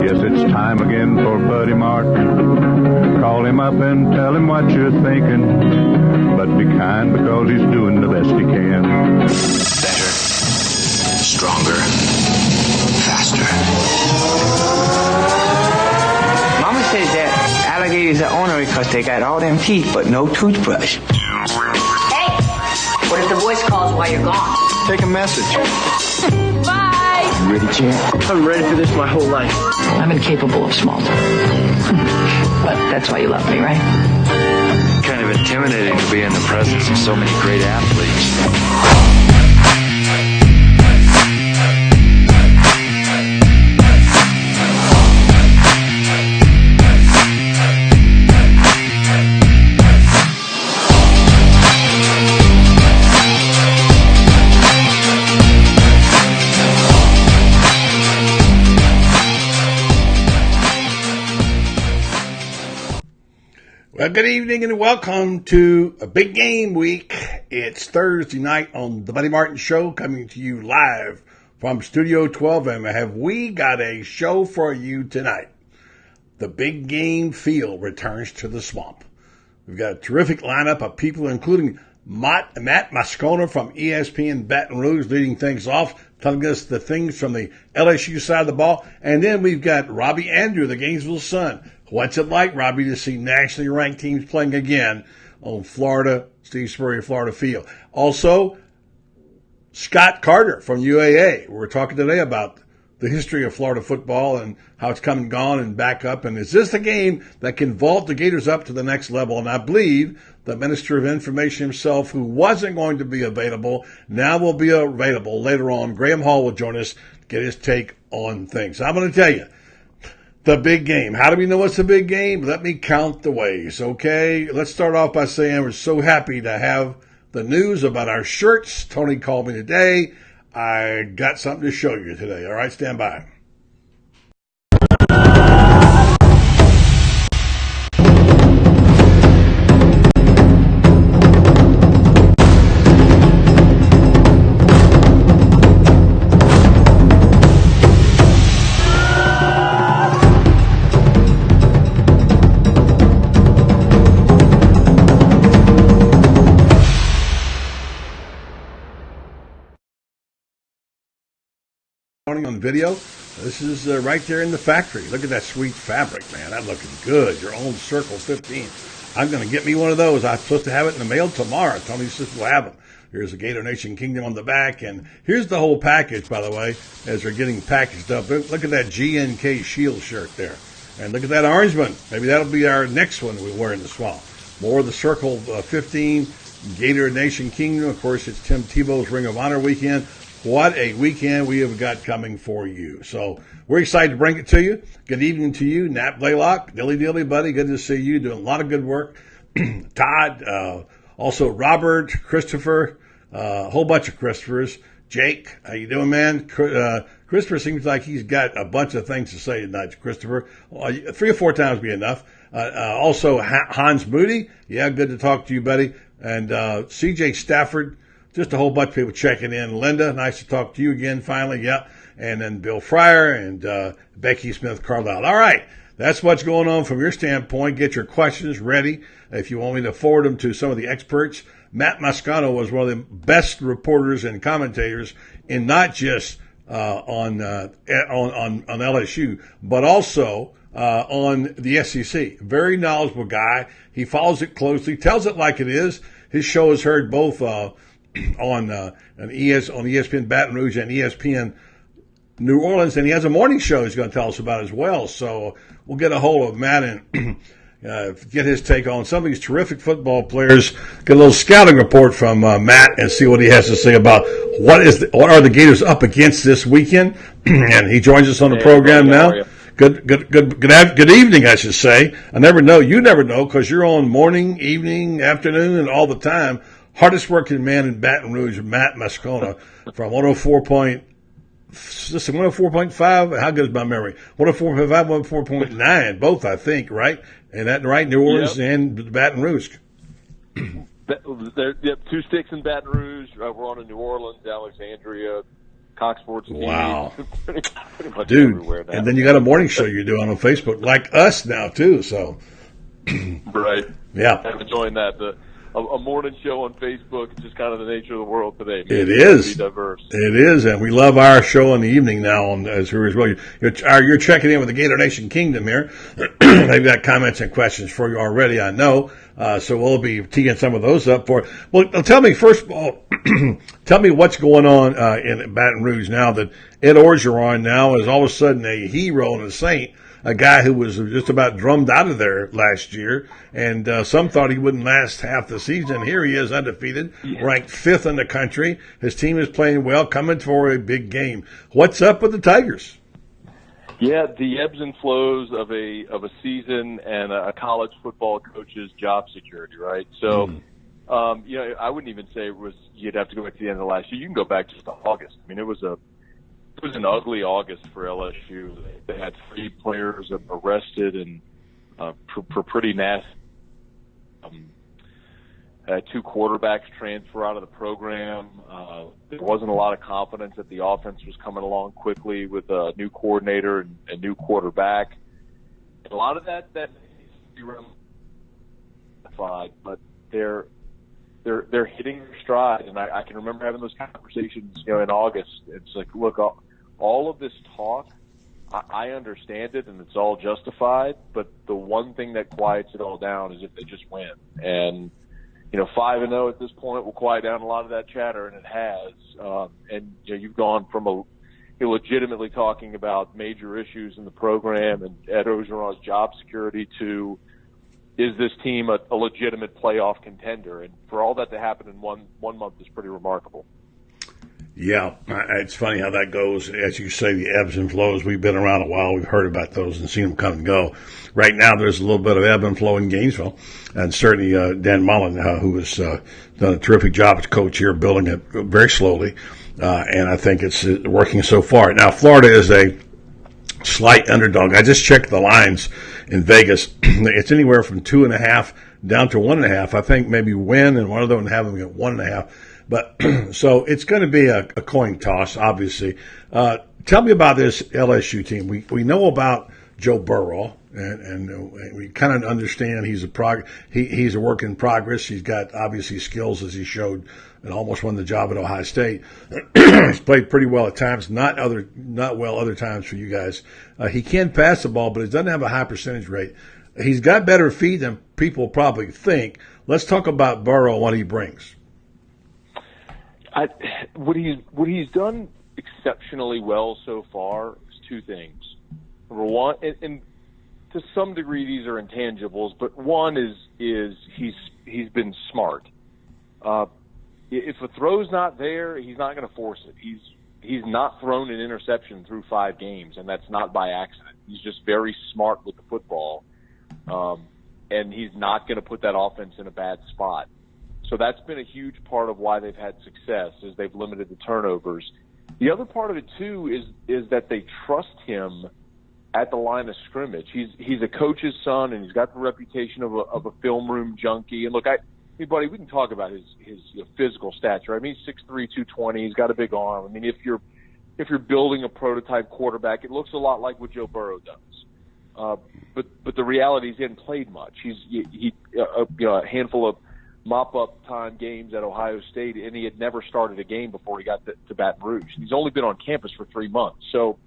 Yes, it's time again for Buddy Martin. Call him up and tell him what you're thinking. But be kind because he's doing the best he can. Better, stronger, faster. Mama says that alligators are ornery because they got all them teeth but no toothbrush. Hey, what if the voice calls while you're gone? Take a message. Bye. You ready, champ? I've been ready for this my whole life. I'm incapable of small talk. But that's why you love me, right? Kind of intimidating to be in the presence of so many great athletes. Well, good evening and welcome to a big game week. It's Thursday night on the Buddy Martin Show, coming to you live from Studio 12. And have we got a show for you tonight? The big game feel returns to the swamp. We've got a terrific lineup of people, including Matt Moscona from ESPN Baton Rouge, leading things off, telling us the things from the LSU side of the ball. And then we've got Robbie Andreu, the Gainesville Sun. What's it like, Robbie, to see nationally ranked teams playing again on Steve Spurrier Florida Field? Also, Scott Carter from UAA. We're talking today about the history of Florida football and how it's come and gone and back up. And is this the game that can vault the Gators up to the next level? And I believe the Minister of Information himself, who wasn't going to be available, now will be available later on. Graham Hall will join us to get his take on things. I'm going to tell you, the big game. How do we know it's a big game? Let me count the ways, okay? Let's start off by saying we're so happy to have the news about our shirts. Tony called me today. I got something to show you today. All right, stand by. On video, this is right there in the factory. Look at that sweet fabric, man. That's looking good. Your own Circle 15. I'm going to get me one of those. I'm supposed to have it in the mail tomorrow. Tony says we'll have them. Here's the Gator Nation Kingdom on the back, and here's the whole package, by the way, as they're getting packaged up. Look at that GNK Shield shirt there. And look at that orange one. Maybe that'll be our next one we wear in the swamp. More of the Circle 15, Gator Nation Kingdom. Of course, it's Tim Tebow's Ring of Honor weekend. What a weekend we have got coming for you. So we're excited to bring it to you. Good evening to you, Nat Blaylock. Dilly, buddy. Good to see you. Doing a lot of good work. Todd, also Robert, Christopher, a whole bunch of Christophers. Jake, how you doing, man? Christopher seems like he's got a bunch of things to say tonight, Christopher. 3 or 4 times be enough. Also, Hans Moody. Yeah, good to talk to you, buddy. And CJ Stafford. Just a whole bunch of people checking in. Linda, nice to talk to you again, finally. Yeah. And then Bill Fryer and Becky Smith-Carlisle. All right. That's what's going on from your standpoint. Get your questions ready. If you want me to forward them to some of the experts, Matt Moscona was one of the best reporters and commentators in not just on LSU, but also on the SEC. Very knowledgeable guy. He follows it closely, tells it like it is. His show is heard both on ESPN Baton Rouge and ESPN New Orleans, and he has a morning show he's going to tell us about as well. So we'll get a hold of Matt and get his take on some of these terrific football players. Get a little scouting report from Matt and see what he has to say about what are the Gators up against this weekend. And he joins us on the program now. Good evening, I should say. I never know. You never know because you're on morning, evening, afternoon, and all the time. Hardest working man in Baton Rouge, Matt Moscona, from 104.5. How good is my memory? 104.5, 104.9, both, I think, right? And that right, New Orleans and Baton Rouge. Yep, 2 sticks in Baton Rouge. We're on in New Orleans, Alexandria, Cox Sports TV. Wow. pretty much Dude, everywhere now. and then you got a morning show you're doing on Facebook, like us now, too. So, right. Yeah. I'm enjoying that. A morning show on Facebook is just kind of the nature of the world today. It is. Be diverse. It is, and we love our show in the evening now as well. You're checking in with the Gator Nation Kingdom here. They've got comments and questions for you already, I know. So we'll be teeing some of those up for. Well, tell me, first of all, tell me what's going on in Baton Rouge now that Ed Orgeron now is all of a sudden a hero and a saint. A guy who was just about drummed out of there last year, and some thought he wouldn't last half the season. Here he is, undefeated, ranked 5th in the country. His team is playing well, coming for a big game. What's up with the Tigers? Yeah, the ebbs and flows of a season and a college football coach's job security, right? So, I wouldn't even say it was you'd have to go back to the end of last year. You can go back just to August. I mean, it was an ugly August for LSU. They had 3 players arrested and for pretty nasty. Had 2 quarterbacks transfer out of the program. There wasn't a lot of confidence that the offense was coming along quickly with a new coordinator and a new quarterback. And a lot of that needs to be ratified, but they're hitting their stride, and I can remember having those conversations, in August. It's like, look, all of this talk, I understand it, and it's all justified. But the one thing that quiets it all down is if they just win. And 5-0 at this point will quiet down a lot of that chatter, and it has. And you've gone from legitimately talking about major issues in the program and Ed Orgeron's job security to, is this team a legitimate playoff contender? And for all that to happen in one month is pretty remarkable. Yeah, it's funny how that goes. As you say, the ebbs and flows. We've been around a while. We've heard about those and seen them come and go. Right now, there's a little bit of ebb and flow in Gainesville. And certainly Dan Mullen, who has done a terrific job as coach here, building it very slowly. And I think it's working so far. Now, Florida is a slight underdog. I just checked the lines in Vegas. It's anywhere from 2.5 down to 1.5. I think maybe win and one of them have them at 1.5. But so it's going to be a coin toss, obviously. Tell me about this LSU team. We know about Joe Burrow, and we kind of understand he's a work in progress. He's got obviously skills, as he showed, and almost won the job at Ohio State. He's played pretty well at times, not well other times for you guys. He can pass the ball, but he doesn't have a high percentage rate. He's got better feet than people probably think. Let's talk about Burrow and what he brings. What he's done exceptionally well so far is 2 things. Number one, and to some degree these are intangibles, but one is he's been smart. If a throw's not there, he's not going to force it. He's not thrown an interception through 5 games, and that's not by accident. He's just very smart with the football, and he's not going to put that offense in a bad spot. So that's been a huge part of why they've had success, is they've limited the turnovers. The other part of it too is that they trust him at the line of scrimmage. He's a coach's son, and he's got the reputation of a film room junkie. And look, buddy, we can talk about his physical stature. I mean, he's 6'3", 220. He's got a big arm. I mean, if you're building a prototype quarterback, it looks a lot like what Joe Burrow does. But the reality is he hasn't played much. He a handful of mop-up time games at Ohio State, and he had never started a game before he got to Baton Rouge. He's only been on campus for 3 months. So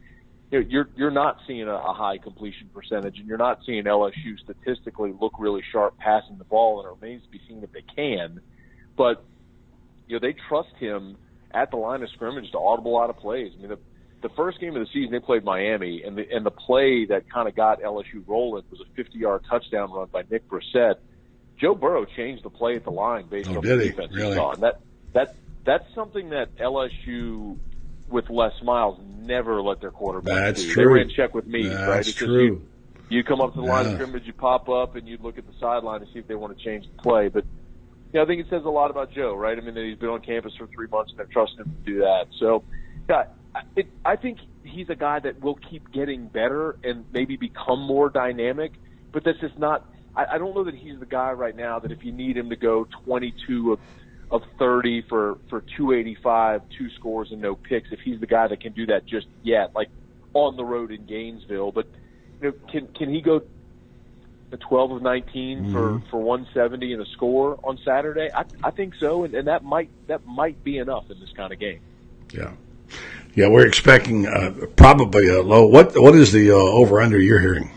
you're not seeing a high completion percentage, and you're not seeing LSU statistically look really sharp passing the ball, and it remains to be seen if they can. But they trust him at the line of scrimmage to audible out of plays. I mean, the first game of the season they played Miami, and the play that kind of got LSU rolling was a 50-yard touchdown run by Nick Brissett. Joe Burrow changed the play at the line based on the defense he saw. And that's something that LSU with Les Miles never let their quarterback do. True. They ran check with me, right? That's true. You come up to the line of scrimmage, you pop up, and you look at the sideline to see if they want to change the play. But I think it says a lot about Joe, right? I mean, that he's been on campus for 3 months, and they're trusting him to do that. So, I think he's a guy that will keep getting better and maybe become more dynamic. But that's just not. I don't know that he's the guy right now that if you need him to go 22 30 for 285, 2 scores and no picks, if he's the guy that can do that just yet, like on the road in Gainesville. But can he go 12 of 19 for 170 and a score on Saturday? I think so, and that might be enough in this kind of game. Yeah, we're expecting probably a low. What is the over-under you're hearing?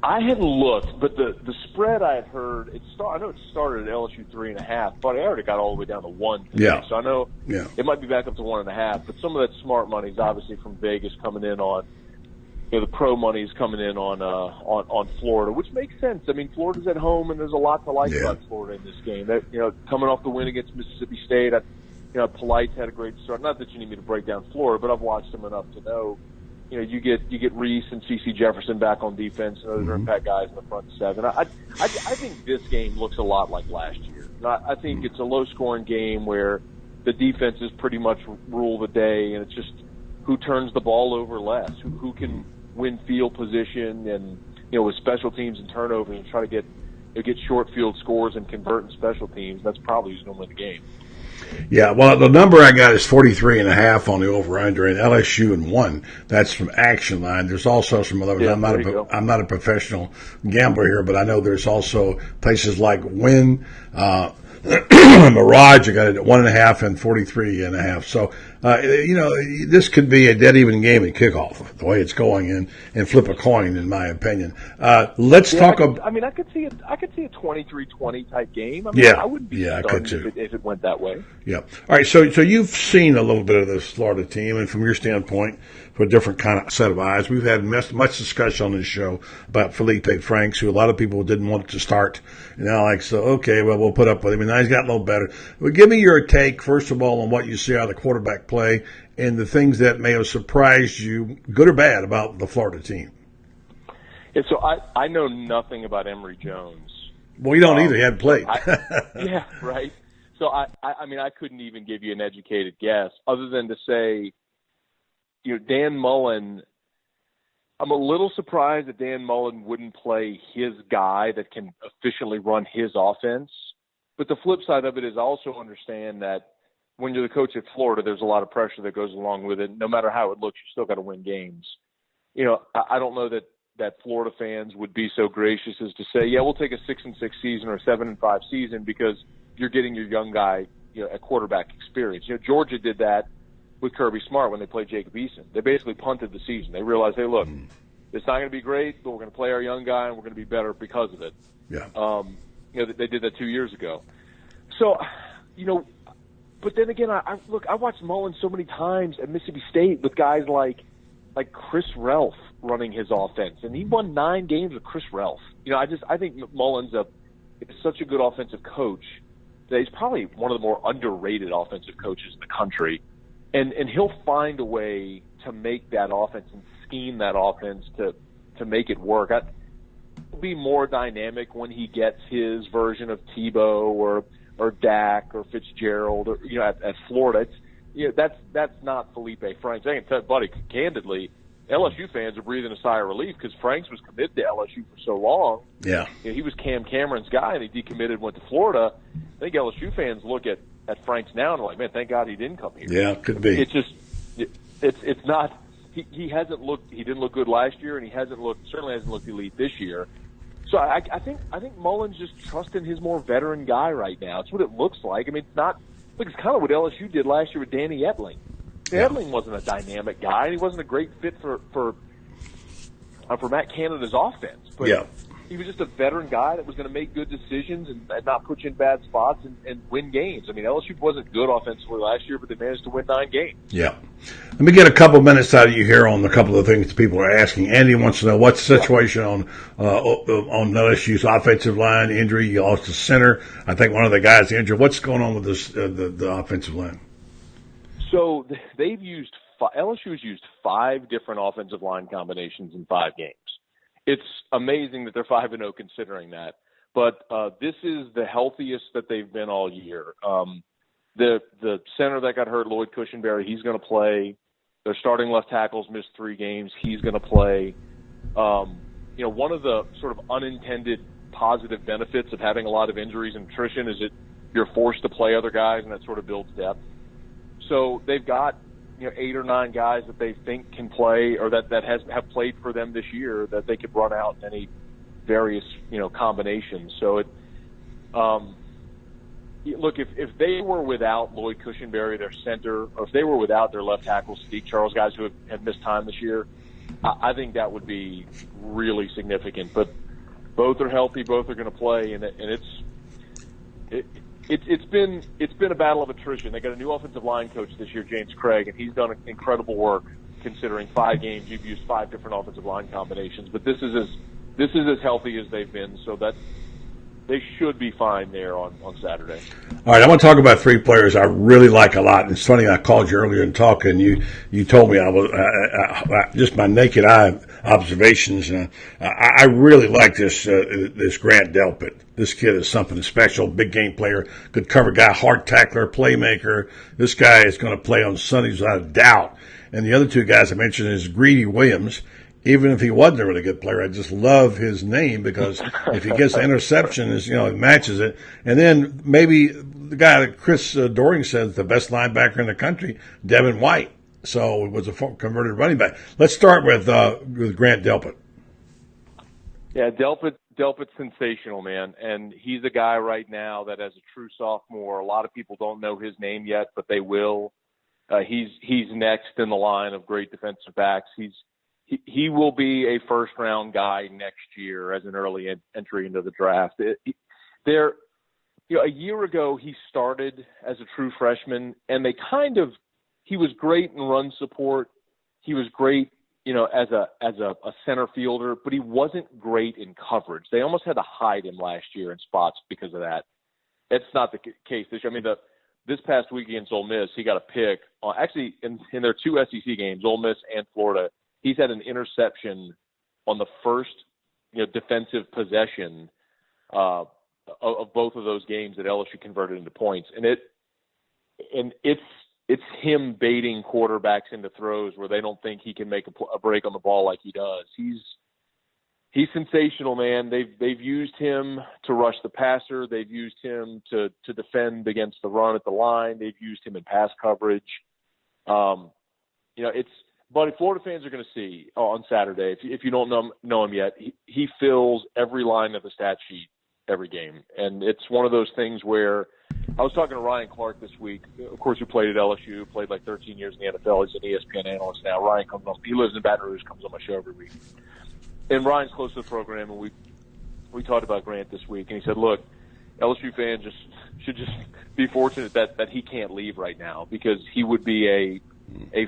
I hadn't looked, but the spread I had heard, I know it started at LSU 3.5, but I already got all the way down to 1 today. Yeah. So I know it might be back up to 1.5, but some of that smart money is obviously from Vegas coming in on, the pro money is coming in on Florida, which makes sense. I mean, Florida's at home, and there's a lot to like about Florida in this game. That, coming off the win against Mississippi State, Polite's had a great start. Not that you need me to break down Florida, but I've watched them enough to know. You get Reese and CeCe Jefferson back on defense, and those are impact guys in the front seven. I think this game looks a lot like last year. I think it's a low-scoring game where the defenses pretty much rule the day, and it's just who turns the ball over less, who can win field position, and with special teams and turnovers, and try to get short field scores and convert in special teams. That's probably who's going to win the game. Yeah, well, the number I got is 43.5 on the over/under, and LSU and 1. That's from Action Line. There's also some other. Yeah, I'm not a professional gambler here, but I know there's also places like Win, Mirage. I got it at 1.5 and 43.5. So this could be a dead even game at kickoff, the way it's going, and flip a coin, in my opinion. Let's talk about. I mean, I could see a 23-20 type game. I mean, I wouldn't be stunned if it went that way. Yeah. All right. So you've seen a little bit of this Florida team, and from your standpoint, for a different kind of set of eyes, we've had much discussion on this show about Felipe Franks, who a lot of people didn't want to start. And now, okay, well, we'll put up with him. And now he's gotten a little better. Well, give me your take, first of all, on what you see out of the quarterback play and the things that may have surprised you, good or bad, about the Florida team. Yeah, so I know nothing about Emory Jones. Well, you don't either. He hadn't played. Yeah, right. So I mean, I couldn't even give you an educated guess, other than to say, Dan Mullen. I'm a little surprised that Dan Mullen wouldn't play his guy that can efficiently run his offense. But the flip side of it is I also understand that when you're the coach at Florida, there's a lot of pressure that goes along with it. No matter how it looks, you still got to win games. I don't know that Florida fans would be so gracious as to say, yeah, we'll take a 6-6 season or a 7-5 season because you're getting your young guy, a quarterback experience. Georgia did that with Kirby Smart when they played Jacob Eason. They basically punted the season. They realized, hey, look, it's not going to be great, but we're going to play our young guy and we're going to be better because of it. Yeah. They did that 2 years ago. So, but then again, I watched Mullen so many times at Mississippi State with guys like Chris Relf running his offense, and he won 9 games with Chris Relf. I think Mullen's is such a good offensive coach that he's probably one of the more underrated offensive coaches in the country. And he'll find a way to make that offense and scheme that offense to make it work. It'll be more dynamic when he gets his version of Tebow or Dak or Fitzgerald or at Florida. That's not Felipe Franks. I can tell you, buddy, candidly, LSU fans are breathing a sigh of relief because Franks was committed to LSU for so long. Yeah, he was Cam Cameron's guy, and he decommitted, went to Florida. I think LSU fans look at Franks now and are like, man, thank God he didn't come here. Yeah, could be. It's just, it's not. He hasn't looked. He didn't look good last year, and he certainly hasn't looked elite this year. So I think Mullen's just trusting his more veteran guy right now. It's what it looks like. I mean, it's not. Look, it's kind of what LSU did last year with Danny Etling. Yeah. Etling wasn't a dynamic guy, and he wasn't a great fit for Matt Canada's offense. But he was just a veteran guy that was going to make good decisions and not put you in bad spots and win games. I mean, LSU wasn't good offensively last year, but they managed to win 9 games. Yeah. Let me get a couple minutes out of you here on a couple of things people are asking. Andy wants to know what's the situation on LSU's offensive line injury. You lost the center. I think one of the guys injured. What's going on with this the offensive line? So LSU has used 5 different offensive line combinations in 5 games. It's amazing that they're 5-0 considering that. But this is the healthiest that they've been all year. The center that got hurt, Lloyd Cushenberry, he's going to play. Their starting left tackles missed 3 games. He's going to play. One of the sort of unintended positive benefits of having a lot of injuries and attrition is you're forced to play other guys, and that sort of builds depth. So they've got 8 or 9 guys that they think can play, or that have played for them this year, that they could run out in any various combinations. So it look, if they were without Lloyd Cushenberry, their center, or if they were without their left tackle, Sadiq Charles, guys who have missed time this year, I think that would be really significant. But both are healthy, both are going to play, and it's been a battle of attrition. They got a new offensive line coach this year, James Craig, and he's done incredible work considering 5 games. You've used 5 different offensive line combinations, but this is as healthy as they've been, so that they should be fine there on Saturday. All right, I want to talk about 3 players I really like a lot. And it's funny, I called you earlier and talking. You told me I just my naked eye observations. I really like this Grant Delpit. This kid is something special. Big game player, good cover guy, hard tackler, playmaker. This guy is going to play on Sundays without a doubt. And the other 2 guys I mentioned is Greedy Williams. Even if he wasn't a really good player, I just love his name because if he gets the interception, he matches it. And then maybe the guy that Chris Doring says the best linebacker in the country, Devin White. So it was a converted running back. Let's start with Grant Delpit. Yeah, Delpit's sensational, man. And he's a guy right now that as a true sophomore, a lot of people don't know his name yet, but they will. He's next in the line of great defensive backs. He will be a first-round guy next year as an early entry into the draft. A year ago, he started as a true freshman, and he was great in run support. He was great, as a center fielder, but he wasn't great in coverage. They almost had to hide him last year in spots because of that. It's not the case this year. I mean, this past week against Ole Miss, he got a pick. Actually, in their 2 SEC games, Ole Miss and Florida, he's had an interception on the first, defensive possession of both of those games that LSU converted into points, and it's him baiting quarterbacks into throws where they don't think he can make a break on the ball like he does. He's sensational, man. They've used him to rush the passer. They've used him to defend against the run at the line. They've used him in pass coverage. But Florida fans are going to see on Saturday, if you don't know him yet, he fills every line of the stat sheet every game. And it's one of those things where I was talking to Ryan Clark this week, of course, who played at LSU, played like 13 years in the NFL. He's an ESPN analyst now. Ryan comes on. He lives in Baton Rouge, comes on my show every week. And Ryan's close to the program, and we talked about Grant this week. And he said, look, LSU fans should be fortunate that he can't leave right now because he would be a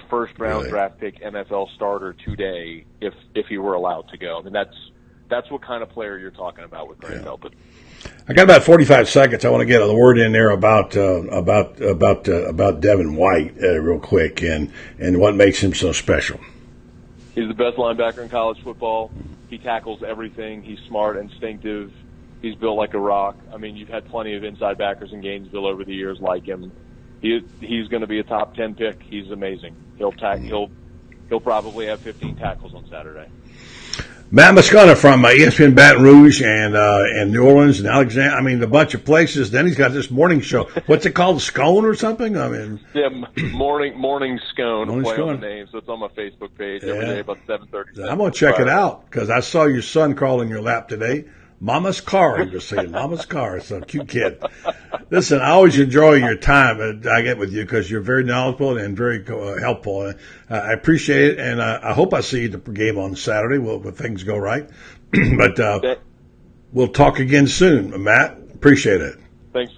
first-round draft pick NFL starter today if he were allowed to go. I mean, that's what kind of player you're talking about with Grant Delpit. I got about 45 seconds. I want to get a word in there about Devin White real quick and what makes him so special. He's the best linebacker in college football. He tackles everything. He's smart, instinctive. He's built like a rock. I mean, you've had plenty of inside backers in Gainesville over the years like him. He's going to be a top 10 pick. He's amazing. He'll probably have 15 tackles on Saturday. Matt Moscona from ESPN Baton Rouge and New Orleans and Alexandria. I mean, a bunch of places. Then he's got this morning show. What's it called? Scone or something? I mean, yeah, morning scone. Morning play scone. On the name, so it's on my Facebook page every day about 7:30. I'm gonna check it out because I saw your son crawling your lap today. Mama's car, I'm just saying. Mama's car. It's a cute kid. Listen, I always enjoy your time I get with you because you're very knowledgeable and very helpful. I appreciate it, and I hope I see you at the game on Saturday when things go right. But we'll talk again soon, Matt. Appreciate it. Thanks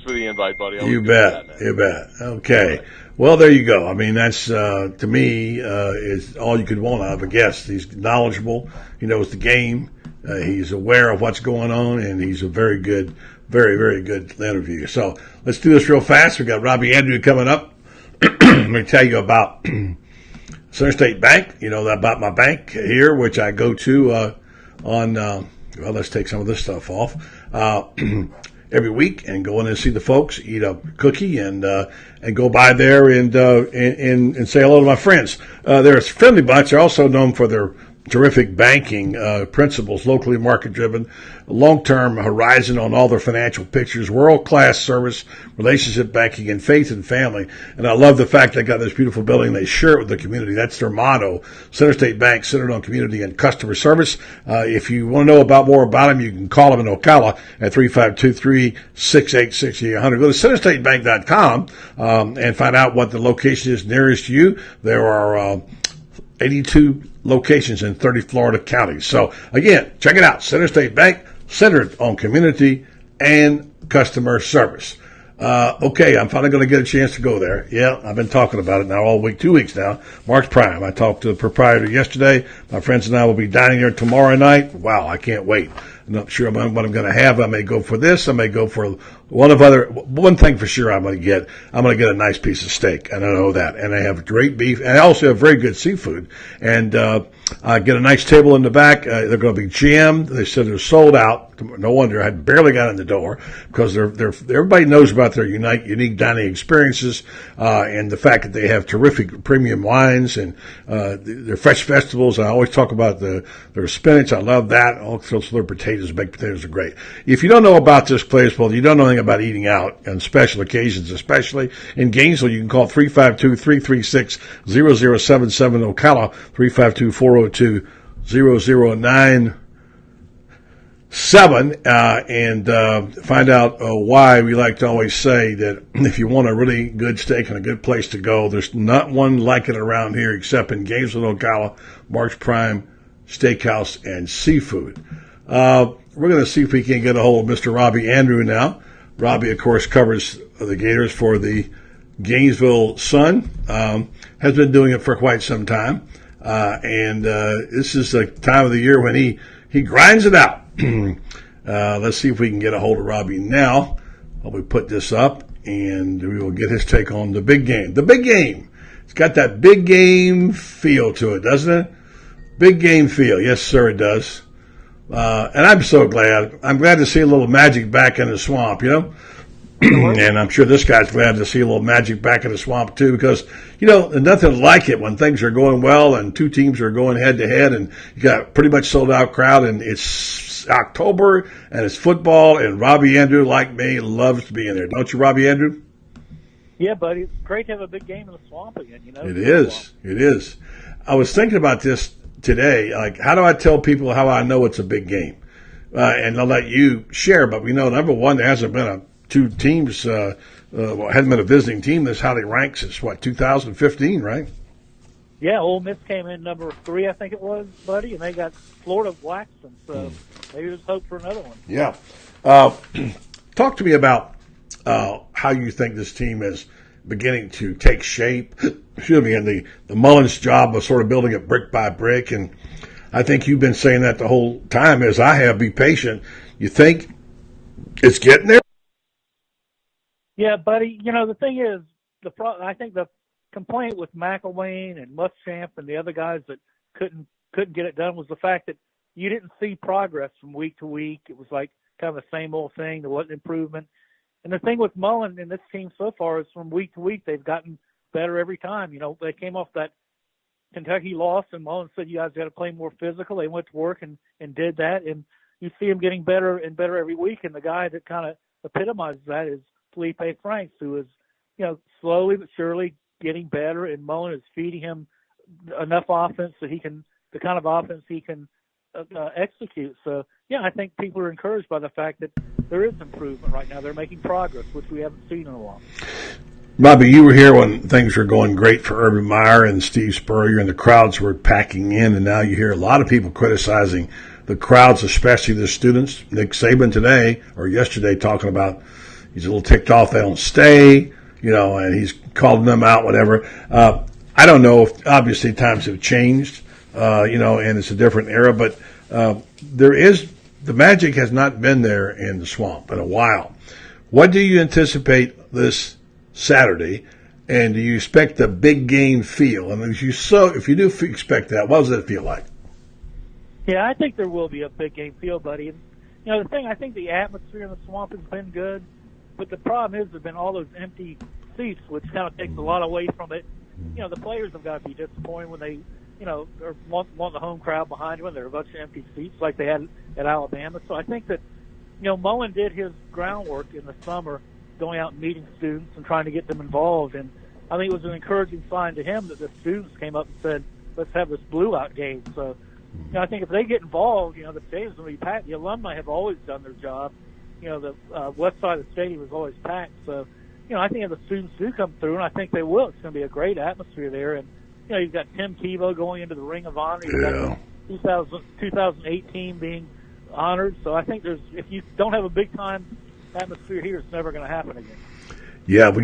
for the invite, buddy. You bet. You bet. Okay. Right. Well, there you go. I mean, that's, to me, is all you could want out of a guest. He's knowledgeable. He knows the game. He's aware of what's going on, and he's a very good, very, very good interview. So let's do this real fast. We've got Robbie Andreu coming up. Let me tell you about Center State Bank, about my bank here, which I go to let's take some of this stuff off, every week and go in and see the folks, eat a cookie, and go by there and say hello to my friends. They're a friendly bunch. They're also known for their terrific banking principles, locally market-driven, long-term horizon on all their financial pictures, world-class service, relationship banking, and faith in family. And I love the fact they got this beautiful building. They share it with the community. That's their motto. Center State Bank, centered on community and customer service. If you want to know more about them, you can call them in Ocala at 352-368-6800. Go to centerstatebank.com and find out what the location is nearest you. There are 82 locations in 30 Florida counties. So, again, check it out. Center State Bank, centered on community and customer service. Okay, I'm finally going to get a chance to go there. Yeah, I've been talking about it now all week, 2 weeks now. March Prime. I talked to the proprietor yesterday. My friends and I will be dining there tomorrow night. Wow, I can't wait. I'm not sure what I'm going to have. I may go for this. I may go for one thing for sure I'm going to get a nice piece of steak, and I know that. And I have great beef, and I also have very good seafood. And I get a nice table in the back. They're going to be jammed. They said they're sold out. No wonder I barely got in the door, because everybody knows about their unique dining experiences, and the fact that they have terrific premium wines and their fresh vegetables. I always talk about their spinach. I love that. Also their potatoes, baked potatoes are great. If you don't know about this place, well, you don't know anything about eating out on special occasions, especially in Gainesville. You can call 352-336-0077, Ocala 352-402-0097, and find out why we like to always say that if you want a really good steak and a good place to go, there's not one like it around here except in Gainesville, Ocala, March Prime Steakhouse and Seafood. We're going to see if we can get a hold of Mr. Robbie Andreu now. Robbie, of course, covers the Gators for the Gainesville Sun, has been doing it for quite some time, and this is the time of the year when he grinds it out. Let's see if we can get a hold of Robbie now while we put this up, and we will get his take on the big game. The big game. It's got that big game feel to it, doesn't it? Big game feel. Yes, sir, it does. And I'm so glad. I'm glad to see a little magic back in the swamp, you know? And I'm sure this guy's glad to see a little magic back in the swamp, too, because, you know, there's nothing like it when things are going well and two teams are going head-to-head and you got a pretty much sold-out crowd, and it's October and it's football, and Robbie Andreu, like me, loves to be in there. Don't you, Robbie Andreu? Yeah, buddy. It's great to have a big game in the swamp again, you know? It is. It is. I was thinking about this today. Like, how do I tell people how I know it's a big game? And I'll let you share, but we know, number one, there hasn't been two teams, hasn't been a visiting team this highly ranked since, 2015, right? Yeah, Ole Miss came in number 3, I think it was, buddy, and they got Florida waxed them, so maybe there's hope for another one. Yeah. Talk to me about how you think this team is beginning to take shape. Excuse me, and the Mullins job of sort of building it brick by brick, and I think you've been saying that the whole time, as I have. Be patient. You think it's getting there? Yeah, buddy. You know, the thing is, I think the complaint with McElwain and Muschamp and the other guys that couldn't get it done was the fact that you didn't see progress from week to week. It was like kind of the same old thing. There wasn't improvement. And the thing with Mullen and this team so far is from week to week they've gotten better every time. You know, they came off that Kentucky loss, and Mullen said, you guys got to play more physical. They went to work and did that, and you see them getting better and better every week. And the guy that kind of epitomizes that is Felipe Franks, who is, you know, slowly but surely getting better, and Mullen is feeding him enough offense that he can, the kind of offense he can execute. So, yeah, I think people are encouraged by the fact that there is improvement right now. They're making progress, which we haven't seen in a while. Robbie, you were here when things were going great for Urban Meyer and Steve Spurrier, and the crowds were packing in, and now you hear a lot of people criticizing the crowds, especially the students. Nick Saban today, or yesterday, talking about he's a little ticked off they don't stay, you know, and he's called them out, whatever. I don't know if, obviously, times have changed, you know, and it's a different era, but the magic has not been there in the swamp in a while. What do you anticipate this Saturday, and do you expect the big game feel? And if you do expect that, what does it feel like? Yeah, I think there will be a big game feel, buddy. And, you know, the thing, I think the atmosphere in the swamp has been good, but the problem is there's been all those empty seats, which kind of takes a lot away from it. You know, the players have got to be disappointed when they or want the home crowd behind you, and there are a bunch of empty seats like they had at Alabama. So I think that, Mullen did his groundwork in the summer, going out and meeting students and trying to get them involved. And I think it was an encouraging sign to him that the students came up and said, let's have this BLUEOUT game. So, I think if they get involved, the stadium's going to be packed. The alumni have always done their job. The west side of the stadium is always packed. So, I think if the students do come through, and I think they will, it's going to be a great atmosphere there. And, you've got Tim Tebow going into the Ring of Honor. You've got the 2018 being honored. So I think if you don't have a big-time atmosphere here, it's never going to happen again. Yeah, but,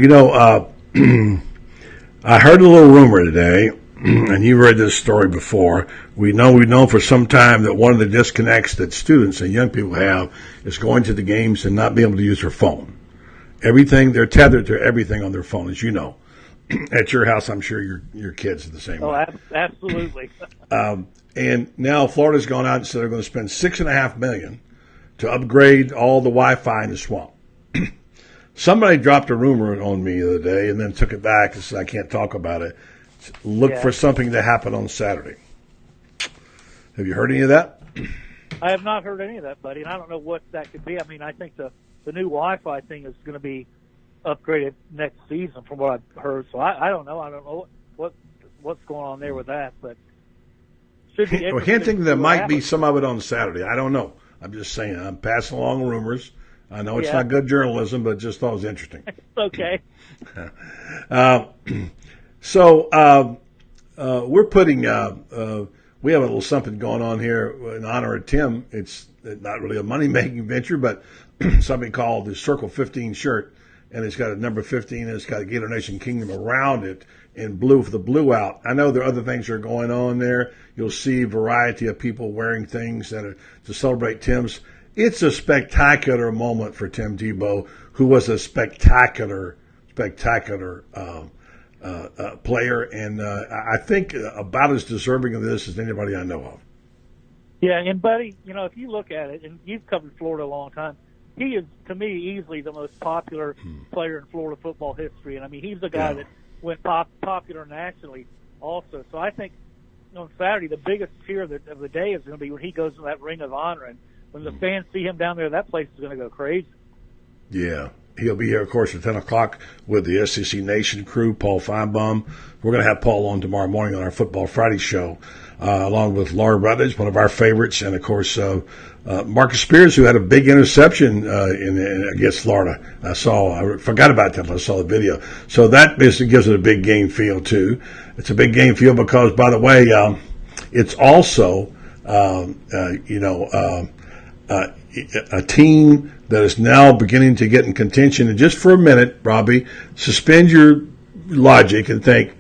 I heard a little rumor today, and you read this story before. We've known for some time that one of the disconnects that students and young people have is going to the games and not being able to use their phone. They're tethered to everything on their phone, as you know. At your house, I'm sure your kids are the same way. Absolutely. And now Florida's gone out and said they're going to spend $6.5 million to upgrade all the Wi-Fi in the swamp. Somebody dropped a rumor on me the other day and then took it back and said I can't talk about it. Look for something to happen on Saturday. Have you heard any of that? I have not heard any of that, buddy, and I don't know what that could be. I mean, I think the new Wi-Fi thing is going to be upgraded next season, from what I've heard. So I don't know. I don't know what's going on there with that, but should be. I can't think there might be some of it on Saturday. I don't know. I'm just saying. I'm passing along rumors. I know it's not good journalism, but just thought it was interesting. It's okay. We're putting. We have a little something going on here in honor of Tim. It's not really a money-making venture, but something called the Circle 15 shirt, and it's got a number 15, and it's got a Gator Nation Kingdom around it in blue for the BLUEOUT. I know there are other things that are going on there. You'll see a variety of people wearing things that are to celebrate Tim's. It's a spectacular moment for Tim Tebow, who was a spectacular player, and I think about as deserving of this as anybody I know of. Yeah, and buddy, if you look at it, and you've covered Florida a long time, he is, to me, easily the most popular player in Florida football history. And I mean, he's the guy that went popular nationally also. So I think on Saturday, the biggest cheer of the day is going to be when he goes to that Ring of Honor. And when the fans see him down there, that place is going to go crazy. Yeah. He'll be here, of course, at 10 o'clock with the SEC Nation crew, Paul Feinbaum. We're going to have Paul on tomorrow morning on our Football Friday show, along with Laura Rutledge, one of our favorites, and, of course, Marcus Spears, who had a big interception against Florida. I forgot about that, but I saw the video. So that basically gives it a big game feel, too. It's a big game feel because, by the way, it's also, a team that is now beginning to get in contention. And just for a minute, Robbie, suspend your logic and think,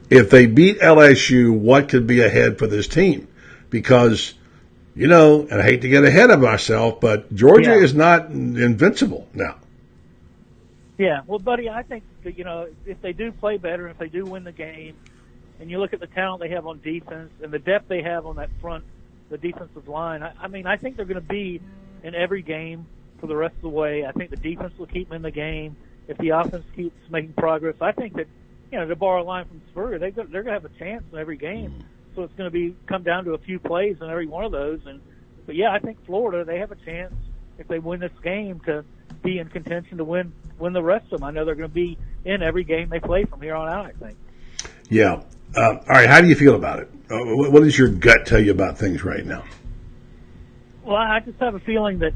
if they beat LSU, what could be ahead for this team? Because, and I hate to get ahead of myself, but Georgia is not invincible now. Yeah, well, buddy, I think that, if they do play better, if they do win the game, and you look at the talent they have on defense and the depth they have on that front, the defensive line, I think they're going to be in every game for the rest of the way. I think the defense will keep them in the game. If the offense keeps making progress, I think that, to borrow a line from Spurrier, they're going to have a chance in every game. So it's going to come down to a few plays in every one of those. But I think Florida, they have a chance if they win this game to be in contention to win the rest of them. I know they're going to be in every game they play from here on out, I think. Yeah. All right. How do you feel about it? What does your gut tell you about things right now? Well, I just have a feeling that,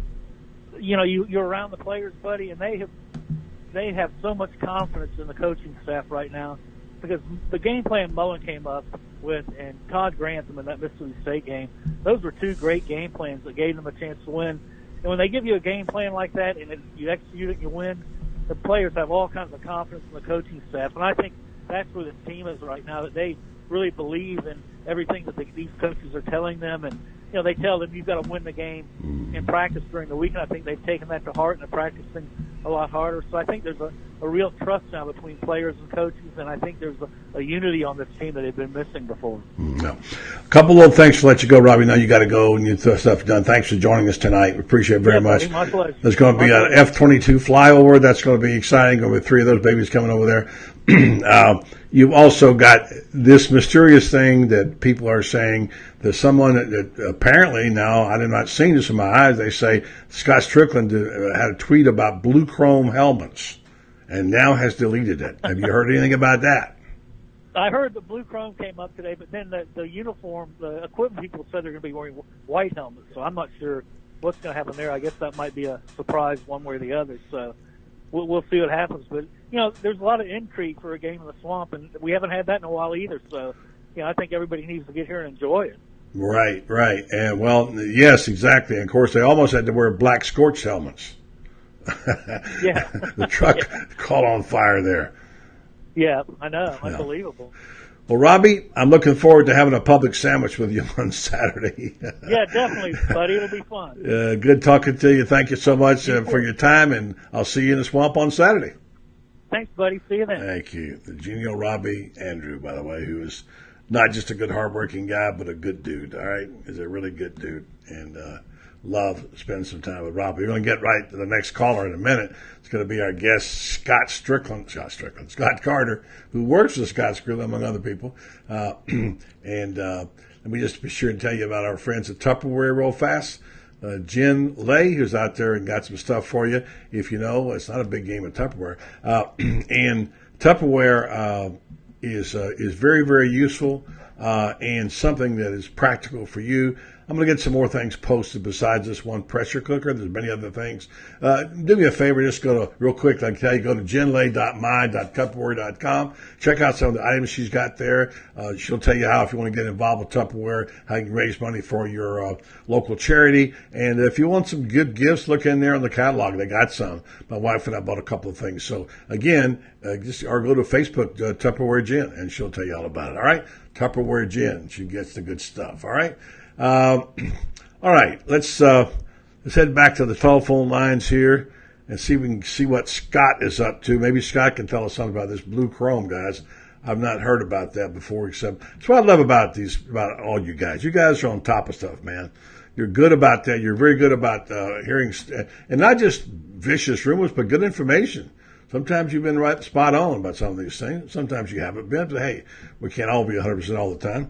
you're around the players, buddy, and they have so much confidence in the coaching staff right now because the game plan Mullen came up with and Todd Grantham in that Mississippi State game, those were two great game plans that gave them a chance to win. And when they give you a game plan like that and you execute it and you win, the players have all kinds of confidence in the coaching staff. And I think that's where this team is right now, that they really believe in everything that these coaches are telling them. And, they tell them you've got to win the game in practice during the week. And I think they've taken that to heart and they're practicing a lot harder. So I think there's a real trust now between players and coaches, and I think there's a unity on this team that they've been missing before. No. A couple little things to let you go, Robbie. Now you got to go and your stuff done. Thanks for joining us tonight. We appreciate it very much. My pleasure. There's going to be an F-22 flyover. That's going to be exciting. Going to be 3 of those babies coming over there. you've also got this mysterious thing that people are saying that someone that apparently now, I have not seen this in my eyes, they say Scott Strickland had a tweet about blue chrome helmets and now has deleted it. Have you heard anything about that? I heard the blue chrome came up today, but then the uniform, the equipment people said they're going to be wearing white helmets, so I'm not sure what's going to happen there. I guess that might be a surprise one way or the other, so we'll see what happens. But, there's a lot of intrigue for a game in the swamp, and we haven't had that in a while either, so, I think everybody needs to get here and enjoy it. Right. And, well, yes, exactly. And, of course, they almost had to wear black scorched helmets. Yeah. The truck caught on fire there. Yeah, I know. Unbelievable. Well, Robbie, I'm looking forward to having a public sandwich with you on Saturday. Yeah, definitely, buddy. It'll be fun. Good talking to you. Thank you so much for your time, and I'll see you in the swamp on Saturday. Thanks, buddy. See you then. Thank you. The genial Robbie Andreu, by the way, who is not just a good, hardworking guy, but a good dude, all right? He's a really good dude, and love spending some time with Robbie. We're going to get right to the next caller in a minute. It's going to be our guest, Scott Carter, who works with Scott Strickland, among other people. And let me just be sure and tell you about our friends at Tupperware real fast. Jen Lay, who's out there and got some stuff for you. If you know, it's not a big game of Tupperware. And Tupperware is very, very useful and something that is practical for you. I'm going to get some more things posted besides this one pressure cooker. There's many other things. Do me a favor, just go to, real quick, like I tell you, go to jenlay.my.tupperware.com. Check out some of the items she's got there. She'll tell you how, if you want to get involved with Tupperware, how you can raise money for your local charity. And if you want some good gifts, look in there on the catalog. They got some. My wife and I bought a couple of things. So, again, or go to Facebook, Tupperware Jen, and she'll tell you all about it. All right? Tupperware Jen. She gets the good stuff. All right? All right, let's head back to the telephone lines here and see if we can see what Scott is up to. Maybe Scott can tell us something about this blue chrome, guys. I've not heard about that before, except that's what I love about all you guys. You guys are on top of stuff, man. You're good about that. You're very good about hearing, and not just vicious rumors, but good information. Sometimes you've been right spot on about some of these things. Sometimes you haven't been, but hey, we can't all be 100% all the time.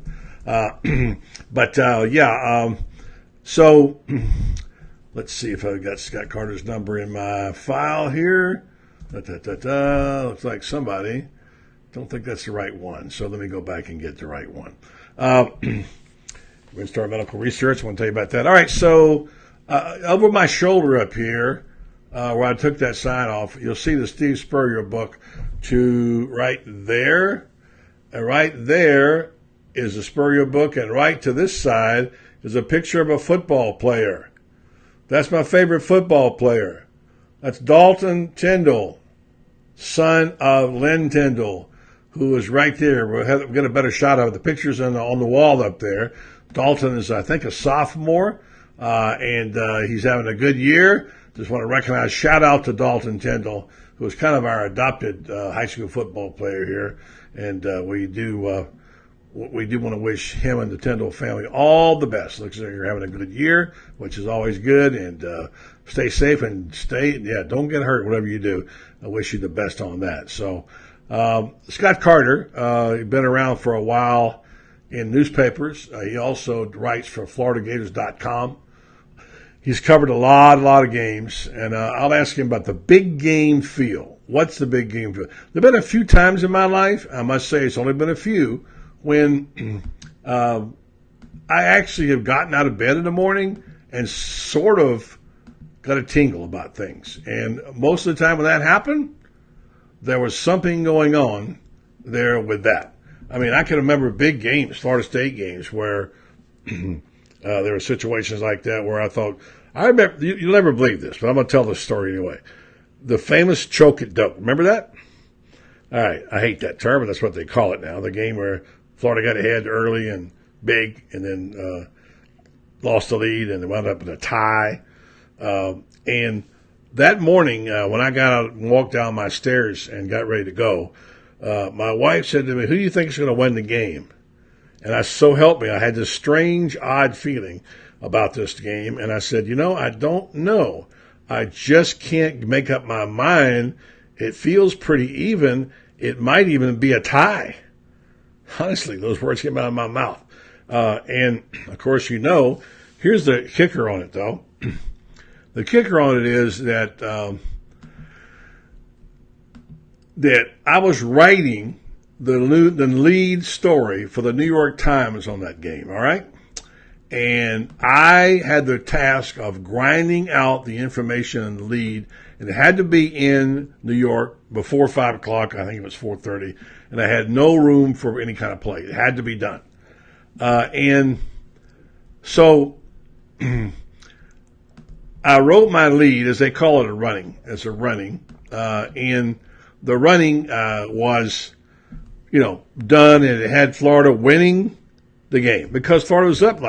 So let's see if I've got Scott Carter's number in my file here. Looks like somebody. Don't think that's the right one. So let me go back and get the right one. Windstar Medical Research. I want to tell you about that. All right. So, over my shoulder up here, where I took that sign off, you'll see the Steve Spurrier book to right there. And right there is a Spurrier book, and right to this side is a picture of a football player. That's my favorite football player. That's Dalton Tyndall, son of Lynn Tyndall, who is right there. We'll get a better shot of it. The picture's on the wall up there. Dalton is, I think, a sophomore, and he's having a good year. Just want to recognize, shout out to Dalton Tyndall, who is kind of our adopted high school football player here, and we do want to wish him and the Tyndall family all the best. Looks like you're having a good year, which is always good, and stay safe and don't get hurt, whatever you do. I wish you the best on that. So, Scott Carter, he's been around for a while in newspapers. He also writes for FloridaGators.com. He's covered a lot of games, and I'll ask him about the big game feel. What's the big game feel? There have been a few times in my life, I must say it's only been a few, when I actually have gotten out of bed in the morning and sort of got a tingle about things. And most of the time when that happened, there was something going on there with that. I mean, I can remember big games, Florida State games, where there were situations like that where I thought, I remember, you'll never believe this, but I'm going to tell this story anyway. The famous choke it dope. Remember that? All right. I hate that term, but that's what they call it now. The game where Florida got ahead early and big and then lost the lead and they wound up in a tie. And that morning, when I got out and walked down my stairs and got ready to go, my wife said to me, who do you think is going to win the game? And so help me, I had this strange, odd feeling about this game. And I said, I don't know. I just can't make up my mind. It feels pretty even. it might even be a tie. Honestly, those words came out of my mouth. And, of course, here's the kicker on it, though. The kicker on it is that that I was writing the lead story for the New York Times on that game, all right? And I had the task of grinding out the information in the lead, and it had to be in New York before 5 o'clock. I think it was 4:30, and I had no room for any kind of play. It had to be done. And so I wrote my lead, as they call it, a running. And the running was, done, and it had Florida winning the game because Florida was up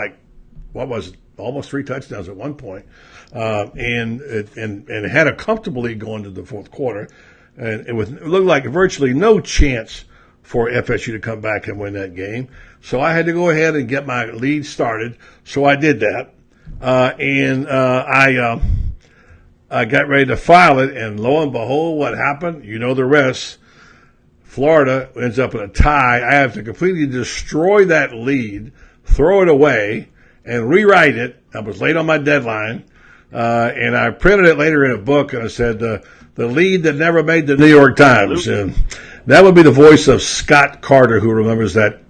almost 3 touchdowns at one point, and had a comfortable lead going to the fourth quarter, and it looked like virtually no chance for FSU to come back and win that game. So I had to go ahead and get my lead started. So I did that, and I got ready to file it, and lo and behold, what happened? You know the rest. Florida ends up in a tie. I have to completely destroy that lead, throw it away, and rewrite it. I was late on my deadline, and I printed it later in a book, and I said, the lead that never made the New York Times. And that would be the voice of Scott Carter, who remembers that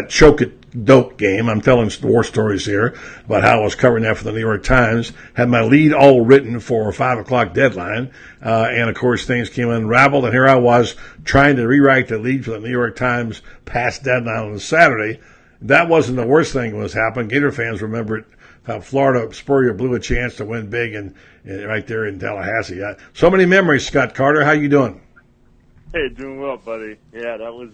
choke it dope game. I'm telling war stories here about how I was covering that for the New York Times. Had my lead all written for a 5 o'clock deadline. And, of course, things came unraveled, and here I was trying to rewrite the lead for the New York Times past deadline on Saturday. That wasn't the worst thing that was happening. Gator fans remember it, how Florida Spurrier blew a chance to win big and right there in Tallahassee. So many memories, Scott Carter. How you doing? Hey, doing well, buddy. Yeah, that was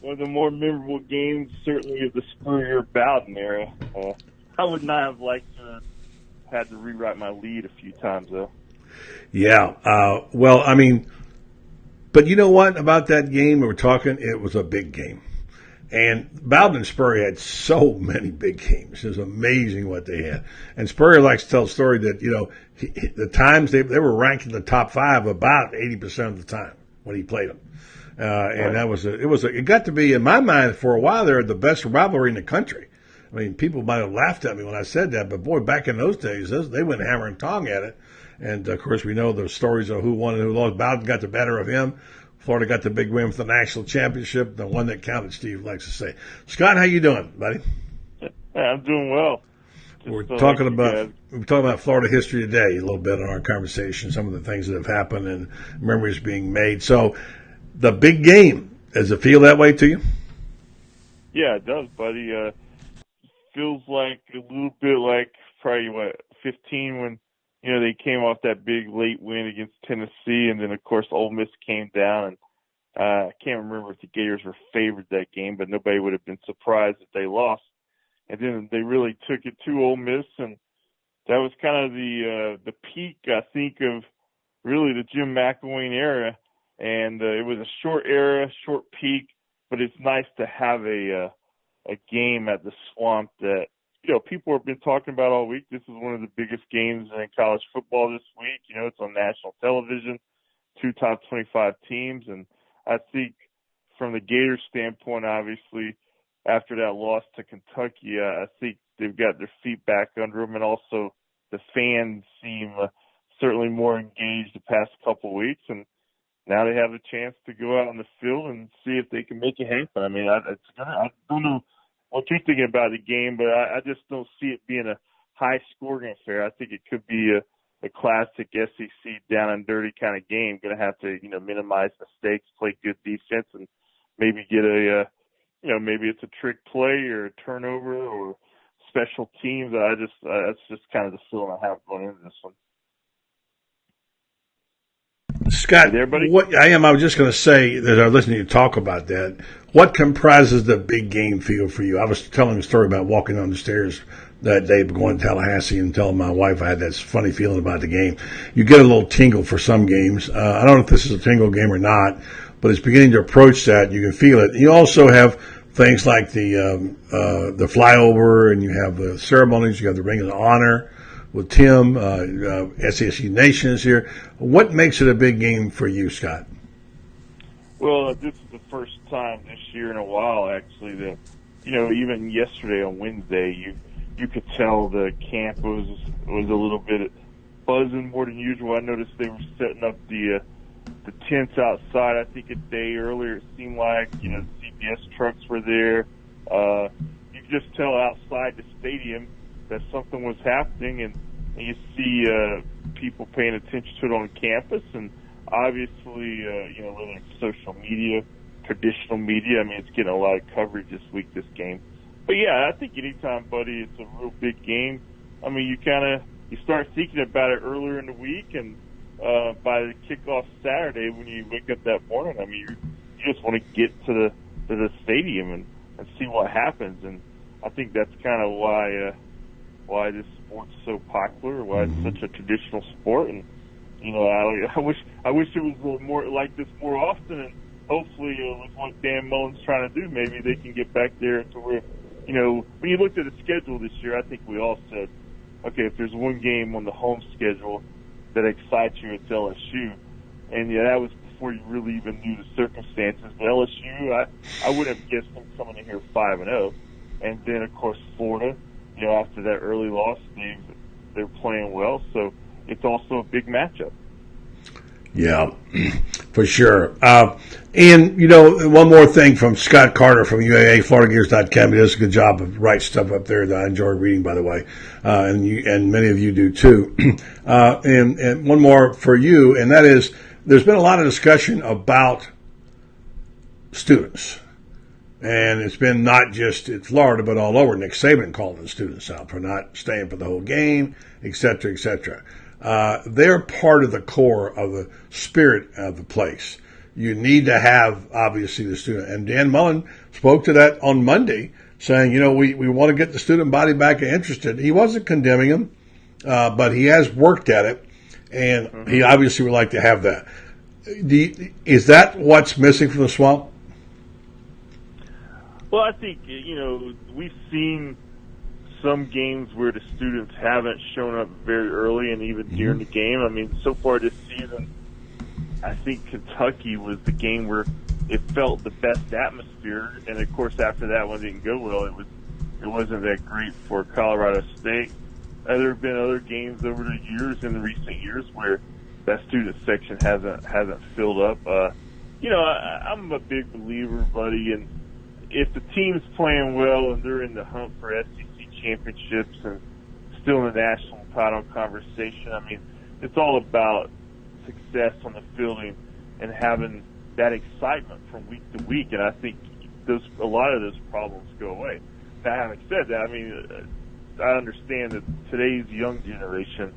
one of the more memorable games, certainly of the Spurrier-Bowden era. I would not have liked to have had to rewrite my lead a few times, though. Yeah. But you know what about that game we were talking? It was a big game. And Bowden and Spurrier had so many big games. It was amazing what they had. And Spurrier likes to tell a story that, the times they were ranked in the top 5 about 80% of the time when he played them. And it got to be, in my mind, for a while there, the best rivalry in the country. I mean, people might have laughed at me when I said that, but boy, back in those days, they went hammer and tong at it. And, of course, we know the stories of who won and who lost. Bowden got the better of him. Florida got the big win for the national championship, the one that counted, Steve likes to say. Scott, how you doing, buddy? Yeah, I'm doing well. We're talking about Florida history today a little bit in our conversation, some of the things that have happened and memories being made. So the big game, does it feel that way to you? Yeah, it does, buddy. Feels like a little bit like probably, 15 when, they came off that big late win against Tennessee, and then, of course, Ole Miss came down. And I can't remember if the Gators were favored that game, but nobody would have been surprised if they lost. And then they really took it to Ole Miss, and that was kind of the peak, I think, of really the Jim McElwain era. And it was a short era, short peak, but it's nice to have a game at the Swamp that, people have been talking about all week. This is one of the biggest games in college football this week. It's on national television, 2 top 25 teams. And I think from the Gators standpoint, obviously, after that loss to Kentucky, I think they've got their feet back under them. And also the fans seem certainly more engaged the past couple of weeks. And now they have a chance to go out on the field and see if they can make it happen. I mean, I don't know what you're thinking about the game, but I just don't see it being a high-scoring affair. I think it could be a classic SEC down and dirty kind of game. Going to have to, minimize mistakes, play good defense, and maybe get maybe it's a trick play or a turnover or special teams. That's just kind of the feeling I have going into this one. Scott, what I was just going to say that I was listening to you talk about that. What comprises the big game feel for you? I was telling a story about walking down the stairs that day, going to Tallahassee, and telling my wife I had this funny feeling about the game. You get a little tingle for some games. I don't know if this is a tingle game or not, but it's beginning to approach that. You can feel it. You also have things like the flyover, and you have the ceremonies. You have the Ring of Honor with Tim. SEC Nation is here. What makes it a big game for you, Scott? Well, this is the first time this year in a while, actually, that, even yesterday on Wednesday, you could tell the camp was a little bit buzzing more than usual. I noticed they were setting up the tents outside. I think a day earlier it seemed like, the CBS trucks were there. You could just tell outside the stadium that something was happening, and you see people paying attention to it on campus, and obviously, whether it's social media, traditional media, it's getting a lot of coverage this week, this game. But yeah, I think anytime, buddy, it's a real big game. You start thinking about it earlier in the week, and by the kickoff Saturday, when you wake up that morning, you just want to get to the stadium and see what happens. And I think that's kind of why this sport's so popular, why it's such a traditional sport. And I wish it was more like this more often. And hopefully, with what Dan Mullen's trying to do, maybe they can get back there to where, when you looked at the schedule this year, I think we all said, okay, if there's one game on the home schedule that excites you, it's LSU. And yeah, that was before you really even knew the circumstances. But LSU, I wouldn't have guessed them coming in here 5-0. And then, of course, Florida, after that early loss, they're playing well. So it's also a big matchup. Yeah, for sure. And, one more thing from Scott Carter from UAA, FloridaGears.com. He does a good job of writing stuff up there that I enjoy reading, by the way. And many of you do, too. And one more for you, and that is, there's been a lot of discussion about students. And it's been not just in Florida, but all over. Nick Saban calling the students out for not staying for the whole game, et cetera, et cetera. They're part of the core of the spirit of the place. You need to have, obviously, the student. And Dan Mullen spoke to that on Monday, saying, we want to get the student body back interested. He wasn't condemning them, but he has worked at it, and he obviously would like to have that. Is that what's missing from the Swamp? Well, I think, we've seen some games where the students haven't shown up very early and even during the game. So far this season, I think Kentucky was the game where it felt the best atmosphere. And, of course, after that one didn't go well, it wasn't that great for Colorado State. There have been other games over the years, in the recent years, where that student section hasn't filled up. I'm a big believer, buddy, and if the team's playing well and they're in the hunt for SEC championships and still in the national title conversation, it's all about success on the field and having that excitement from week to week. And I think a lot of those problems go away. Now, having said that, I understand that today's young generation,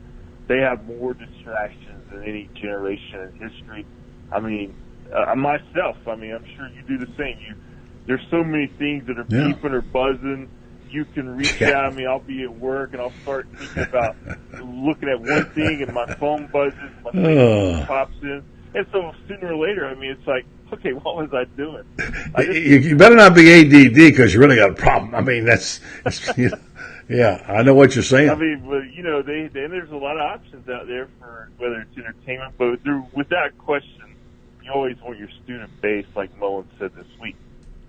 they have more distractions than any generation in history. Myself, I'm sure you do the same. There's so many things that are beeping or buzzing. You can reach out. I'll be at work, and I'll start thinking about looking at one thing, and my phone buzzes, my Facebook pops in. And so sooner or later, it's like, okay, what was I doing? You better not be ADD because you really got a problem. that's yeah, I know what you're saying. But, there's a lot of options out there for whether it's entertainment, but without question, you always want your student base, like Mullen said this week,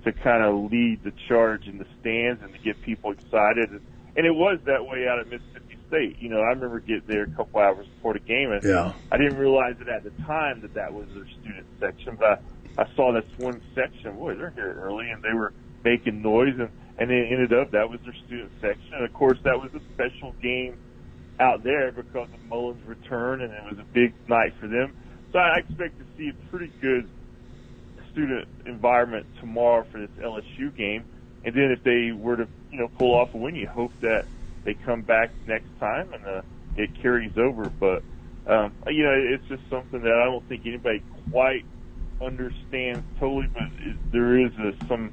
to kind of lead the charge in the stands and to get people excited. And it was that way out at Mississippi State. I remember getting there a couple hours before the game, and I didn't realize it at the time that was their student section. But I saw this one section, boy, they're here early, and they were making noise, and it ended up that was their student section. And, of course, that was a special game out there because of Mullen's return, and it was a big night for them. So I expect to see a pretty good student environment tomorrow for this LSU game, and then if they were to pull off a win, you hope that they come back next time and it carries over. But it's just something that I don't think anybody quite understands totally. But there is some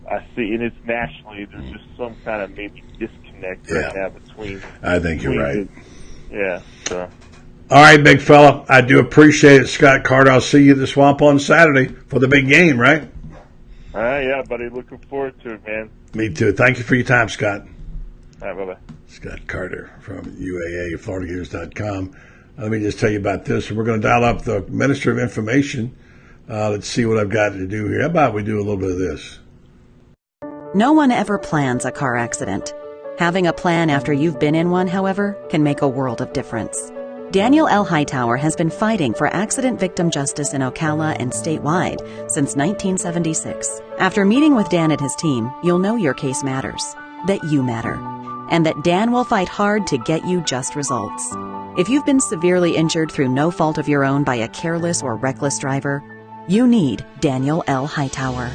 I see, and it's nationally. There's just some kind of maybe disconnect right now between. I think you're right. So. All right, big fella. I do appreciate it, Scott Carter. I'll see you at the Swamp on Saturday for the big game, right? All right, yeah, buddy. Looking forward to it, man. Me too. Thank you for your time, Scott. All right, bye-bye. Scott Carter from UAA, FloridaGears.com. Let me just tell you about this. We're going to dial up the Minister of Information, Let's see what I've got to do here. How about we do a little bit of this? No one ever plans a car accident. Having a plan after you've been in one, however, can make a world of difference. Daniel L. Hightower has been fighting for accident victim justice in Ocala and statewide since 1976. After meeting with Dan and his team, you'll know your case matters, that you matter, and that Dan will fight hard to get you just results. If you've been severely injured through no fault of your own by a careless or reckless driver, you need Daniel L. Hightower.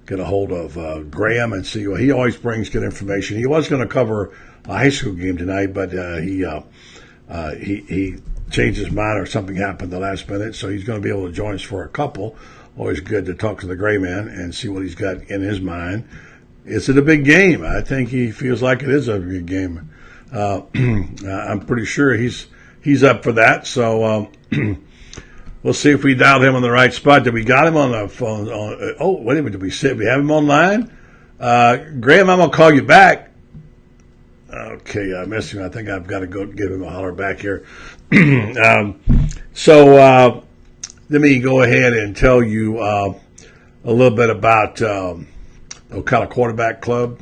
Get a hold of Graham and see. He always brings good information. He was going to cover a high school game tonight, but he changed his mind or something happened the last minute, so he's going to be able to join us for a couple. Always good to talk to the Gray Man and see what he's got in his mind. Is it a big game? I think he feels like it is a big game. I'm pretty sure he's up for that. So we'll see if we dialed him on the right spot. Did we got him on the phone? Wait a minute. Did we have him online? Graham, I'm going to call you back. Okay, I missed him. I think I've got to go give him a holler back here. So let me go ahead and tell you a little bit about Ocala Quarterback Club.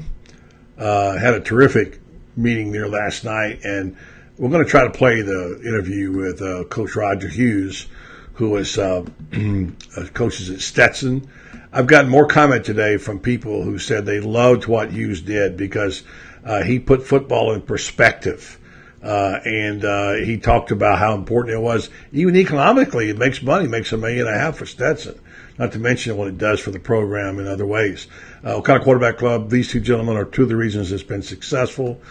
Had a terrific meeting there last night, and we're going to try to play the interview with Coach Roger Hughes, who is coaches at Stetson. I've gotten more comment today from people who said they loved what Hughes did because he put football in perspective. And he talked about how important it was. Even economically, it makes money, makes $1.5 million for Stetson, not to mention what it does for the program in other ways. Ocala Quarterback Club, these two gentlemen are two of the reasons it's been successful.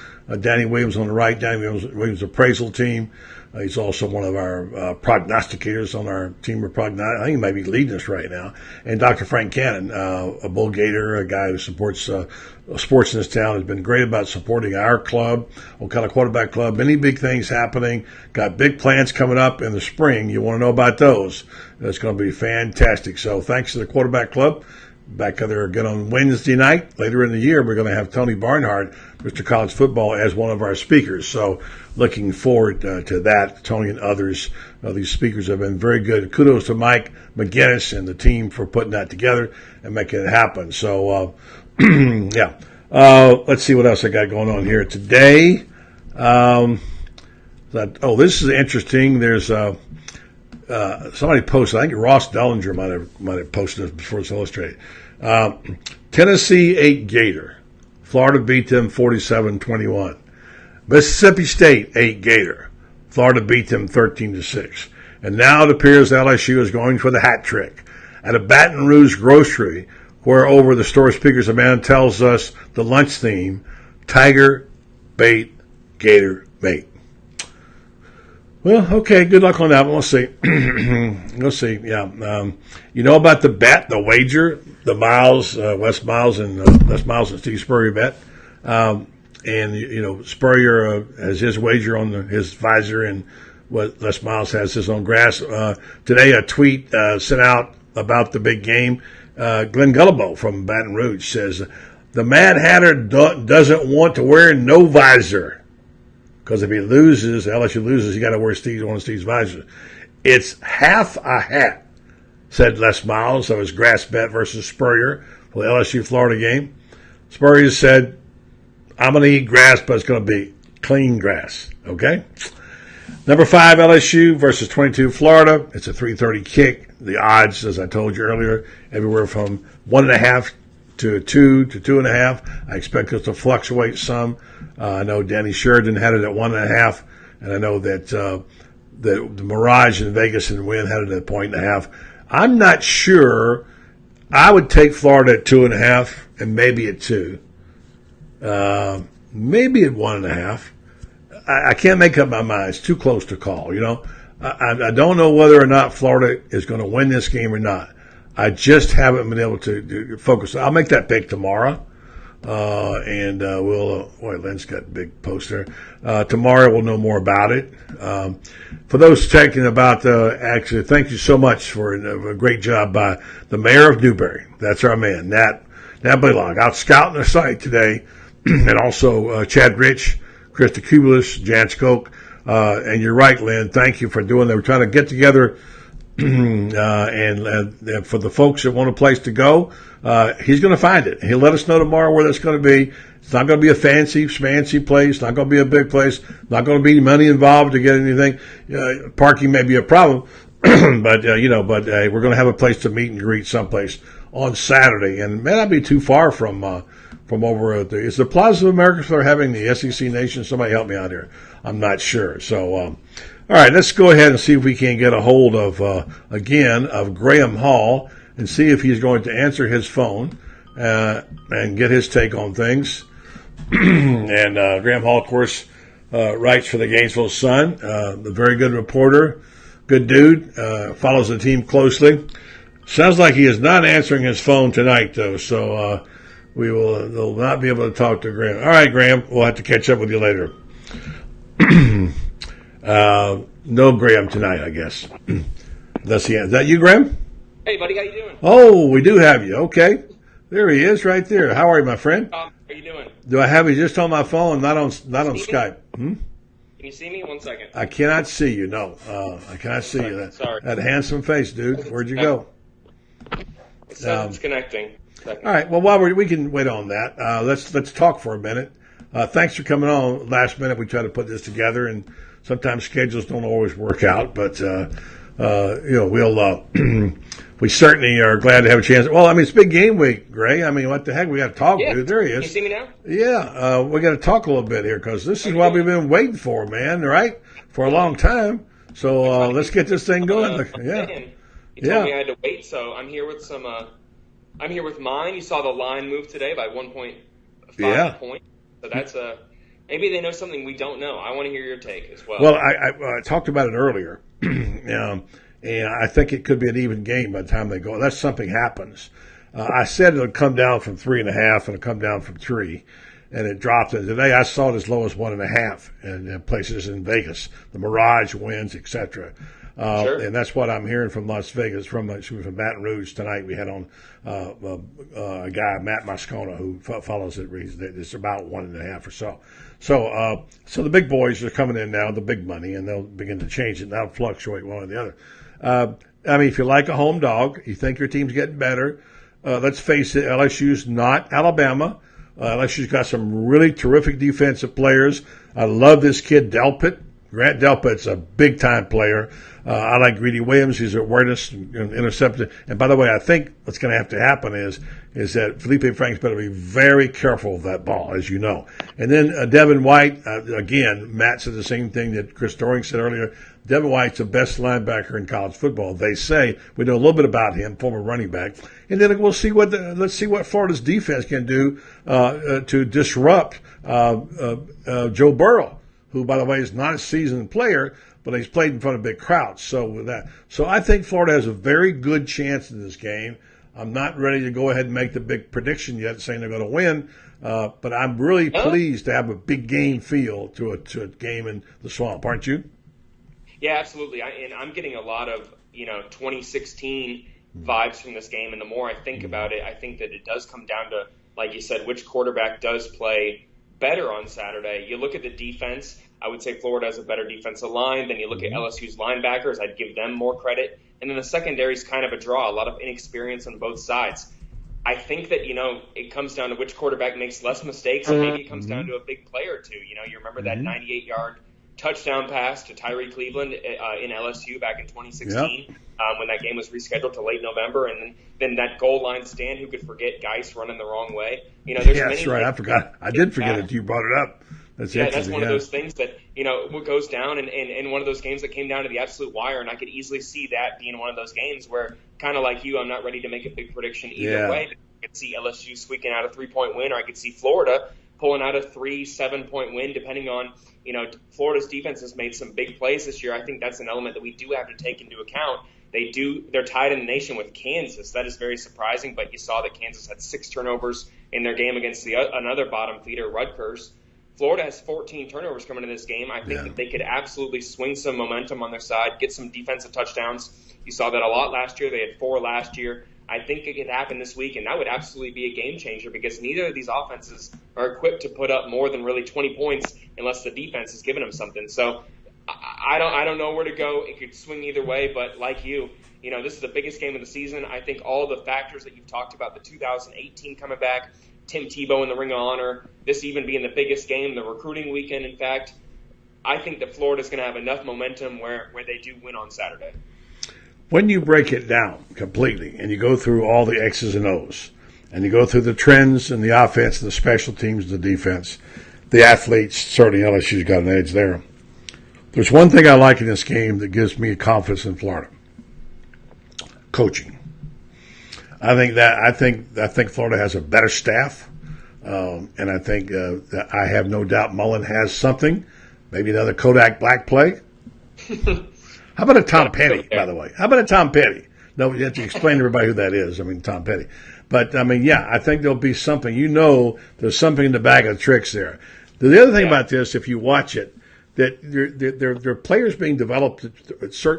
Danny Williams on the right, Danny Williams appraisal team. He's also one of our prognosticators on our team of I think he might be leading us right now. And Dr. Frank Cannon, a Bull Gator, a guy who supports sports in this town, has been great about supporting our club, Ocala Quarterback Club. Many big things happening. Got big plans coming up in the spring. You want to know about those. It's going to be fantastic. So thanks to the Quarterback Club. Back there again on Wednesday night. Later in the year, we're going to have Tony Barnhart, Mr. College Football, as one of our speakers. So looking forward to that. Tony and others, these speakers have been very good. Kudos to Mike McGinnis and the team for putting that together and making it happen. So, yeah. Let's see what else I got going on here today. This is interesting. There's somebody posted, I think Ross Dellinger might have posted this before it's illustrated. Tennessee 8 Gator. Florida beat them 47-21. Mississippi State 8 Gator. Florida beat them 13-6. And now it appears LSU is going for the hat trick. At a Baton Rouge grocery, where over the store speakers, a man tells us the lunch theme, Tiger, Bait, Gator, Bait. Well, okay, good luck on that one. We'll see. We'll see, yeah. You know about the bet, the wager, the Miles, Wes Miles and Steve Spurrier bet. And, you know, Spurrier has his wager on his visor, and what Les Miles has his on grass. Today, a tweet sent out about the big game. Glenn Gullabo from Baton Rouge says, the Mad Hatter doesn't want to wear no visor. Because if he loses, LSU loses, you got to wear one of Steve's visors. It's half a hat, said Les Miles of his grass bet versus Spurrier for the LSU-Florida game. Spurrier said, I'm going to eat grass, but it's going to be clean grass, okay? Number 5, LSU versus 22, Florida. It's a 3:30 kick. The odds, as I told you earlier, everywhere from 1.5 to 2 to 2.5. I expect this to fluctuate some. I know Danny Sheridan had it at 1.5, and I know that the Mirage in Vegas and Wynn had it at 1.5. I'm not sure. I would take Florida at 2.5 and maybe at 2. Maybe at 1.5. I can't make up my mind. It's too close to call, you know. I don't know whether or not Florida is going to win this game or not. I just haven't been able to focus. I'll make that pick tomorrow. And we'll, Lynn's got a big poster. Tomorrow we'll know more about it. For those checking about actually, thank you so much for a great job by the mayor of Newberry. That's our man, Nat Now, Belong out scouting the site today, and also Chad Rich, Krista Kubelis, Jan Skoke, and you're right, Lynn. Thank you for doing that. We're trying to get together, and for the folks that want a place to go, he's going to find it. He'll let us know tomorrow where that's going to be. It's not going to be a fancy place. Not going to be a big place. Not going to be money involved to get anything. Parking may be a problem, but we're going to have a place to meet and greet someplace on Saturday, and may not be too far from over at is the Plaza of America they're having the SEC Nation. Somebody help me out here. I'm not sure. So, all right, let's go ahead and see if we can get a hold of Graham Hall and see if he's going to answer his phone and get his take on things. And Graham Hall, of course, writes for the Gainesville Sun, a very good reporter, good dude, follows the team closely. Sounds like he is not answering his phone tonight, though, so we will not be able to talk to Graham. All right, Graham, we'll have to catch up with you later. No Graham tonight, I guess. Is that you, Graham? Hey, buddy, how you doing? Oh, we do have you. Okay. There he is right there. How are you, my friend? How are you doing? Do I have you just on my phone, not on Skype? Can you see me? 1 second. I cannot see you, no. I cannot see you. Sorry. That handsome face, dude. Where'd you go? It says it's connecting. All right. Well, while we can wait on that, let's talk for a minute. Thanks for coming on last minute. We try to put this together, and sometimes schedules don't always work out, but we'll we certainly are glad to have a chance. Well, I mean, it's big game week, Gray. I mean, what the heck? We got to talk, dude. There he is. Can you see me now? Yeah. We got to talk a little bit here because this is what we've been waiting for, man. Right? For a long time. So let's get this thing going. You told me I had to wait, so I'm here with some. I'm here with mine. You saw the line move today by 1.5 points. So that's maybe they know something we don't know. I want to hear your take as well. Well, I talked about it earlier, and I think it could be an even game by the time they go. Unless something happens. I said it'll come down from 3.5 and it'll come down from 3, and it dropped. And today I saw it as low as 1.5 in places in Vegas. The Mirage wins, etc. Sure. And that's what I'm hearing from Las Vegas, from Baton Rouge tonight. We had on a guy, Matt Moscona, who follows it. It's about 1.5 or so. So the big boys are coming in now, the big money, and they'll begin to change it. And that'll fluctuate one or the other. I mean, if you like a home dog, you think your team's getting better, let's face it, LSU's not Alabama. LSU's got some really terrific defensive players. I love this kid, Delpit. Grant Delpit's a big-time player. I like Greedy Williams. He's awareness and intercepted. And by the way, I think what's going to have to happen is that Felipe Franks better be very careful of that ball, as you know. And then Devin White, again, Matt said the same thing that Chris Doring said earlier. Devin White's the best linebacker in college football. They say we know a little bit about him, former running back. And then let's see what Florida's defense can do to disrupt Joe Burrow, who, by the way, is not a seasoned player, but he's played in front of big crowds. So I think Florida has a very good chance in this game. I'm not ready to go ahead and make the big prediction yet, saying they're going to win, but I'm really pleased to have a big game feel to a game in the Swamp, aren't you? Yeah, absolutely. I'm getting a lot of 2016 vibes from this game, and the more I think about it, I think that it does come down to, like you said, which quarterback does play better on Saturday. You look at the defense, I would say Florida has a better defensive line. Then you look at LSU's linebackers, I'd give them more credit. And then the secondary is kind of a draw, a lot of inexperience on both sides. I think that, it comes down to which quarterback makes less mistakes, and maybe it comes down to a big play or two. You remember that 98-yard touchdown pass to Tyree Cleveland in LSU back in 2016 when that game was rescheduled to late November, and then that goal line stand. Who could forget Geis running the wrong way? That's right. I forgot. I did forget it. You brought it up. That's one of those things that what goes down, and one of those games that came down to the absolute wire. And I could easily see that being one of those games where, kind of like you, I'm not ready to make a big prediction either way. I could see LSU squeaking out a 3-point win, or I could see Florida pulling out a 3-7-point win, depending on, Florida's defense has made some big plays this year. I think that's an element that we do have to take into account. They're tied in the nation with Kansas. That is very surprising, but you saw that Kansas had 6 turnovers in their game against another bottom feeder, Rutgers. Florida has 14 turnovers coming into this game. I think that they could absolutely swing some momentum on their side, get some defensive touchdowns. You saw that a lot last year. They had 4 last year. I think it could happen this week, and that would absolutely be a game changer because neither of these offenses are equipped to put up more than really 20 points unless the defense is giving them something. So I don't know where to go. It could swing either way, but like you know, this is the biggest game of the season. I think all the factors that you've talked about, the 2018 coming back, Tim Tebow in the Ring of Honor, this even being the biggest game, the recruiting weekend, in fact, I think that Florida's going to have enough momentum where they do win on Saturday. When you break it down completely and you go through all the X's and O's and you go through the trends and the offense and the special teams, the defense, the athletes, certainly LSU's got an edge there. There's one thing I like in this game that gives me confidence in Florida. Coaching. I think Florida has a better staff, and I think that I have no doubt Mullen has something, maybe another Kodak Black play. How about a Tom Petty, by the way? How about a Tom Petty? No, you have to explain to everybody who that is. I mean, Tom Petty. But, I mean, yeah, I think there'll be something. You know there's something in the bag of tricks there. The other thing about this, if you watch it, that there are players being developed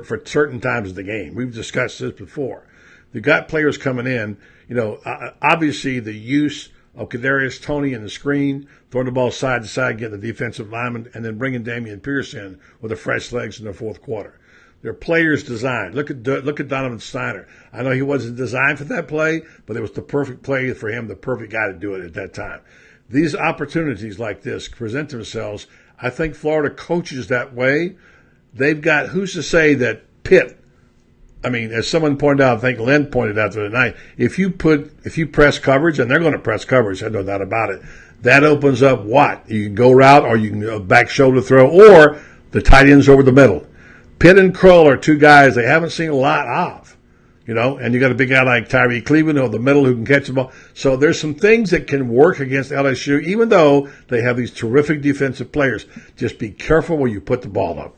for certain times of the game. We've discussed this before. You've got players coming in, you know, obviously the use of Kadarius Toney in the screen, throwing the ball side to side, getting the defensive lineman, and then bringing Damian Pierce in with the fresh legs in the fourth quarter. They're players designed. Look at Donovan Steiner. I know he wasn't designed for that play, but it was the perfect play for him, the perfect guy to do it at that time. These opportunities like this present themselves. I think Florida coaches that way. They've got, who's to say that Pitt, I mean, as someone pointed out, I think Len pointed out the other night, if you press coverage, and they're going to press coverage, I have no doubt about it, that opens up what? You can go route, or you can go back shoulder throw, or the tight ends over the middle. Pitt and Kroll are two guys they haven't seen a lot of, you know, and you got a big guy like Tyree Cleveland over the middle who can catch the ball. So there's some things that can work against LSU, even though they have these terrific defensive players. Just be careful where you put the ball up.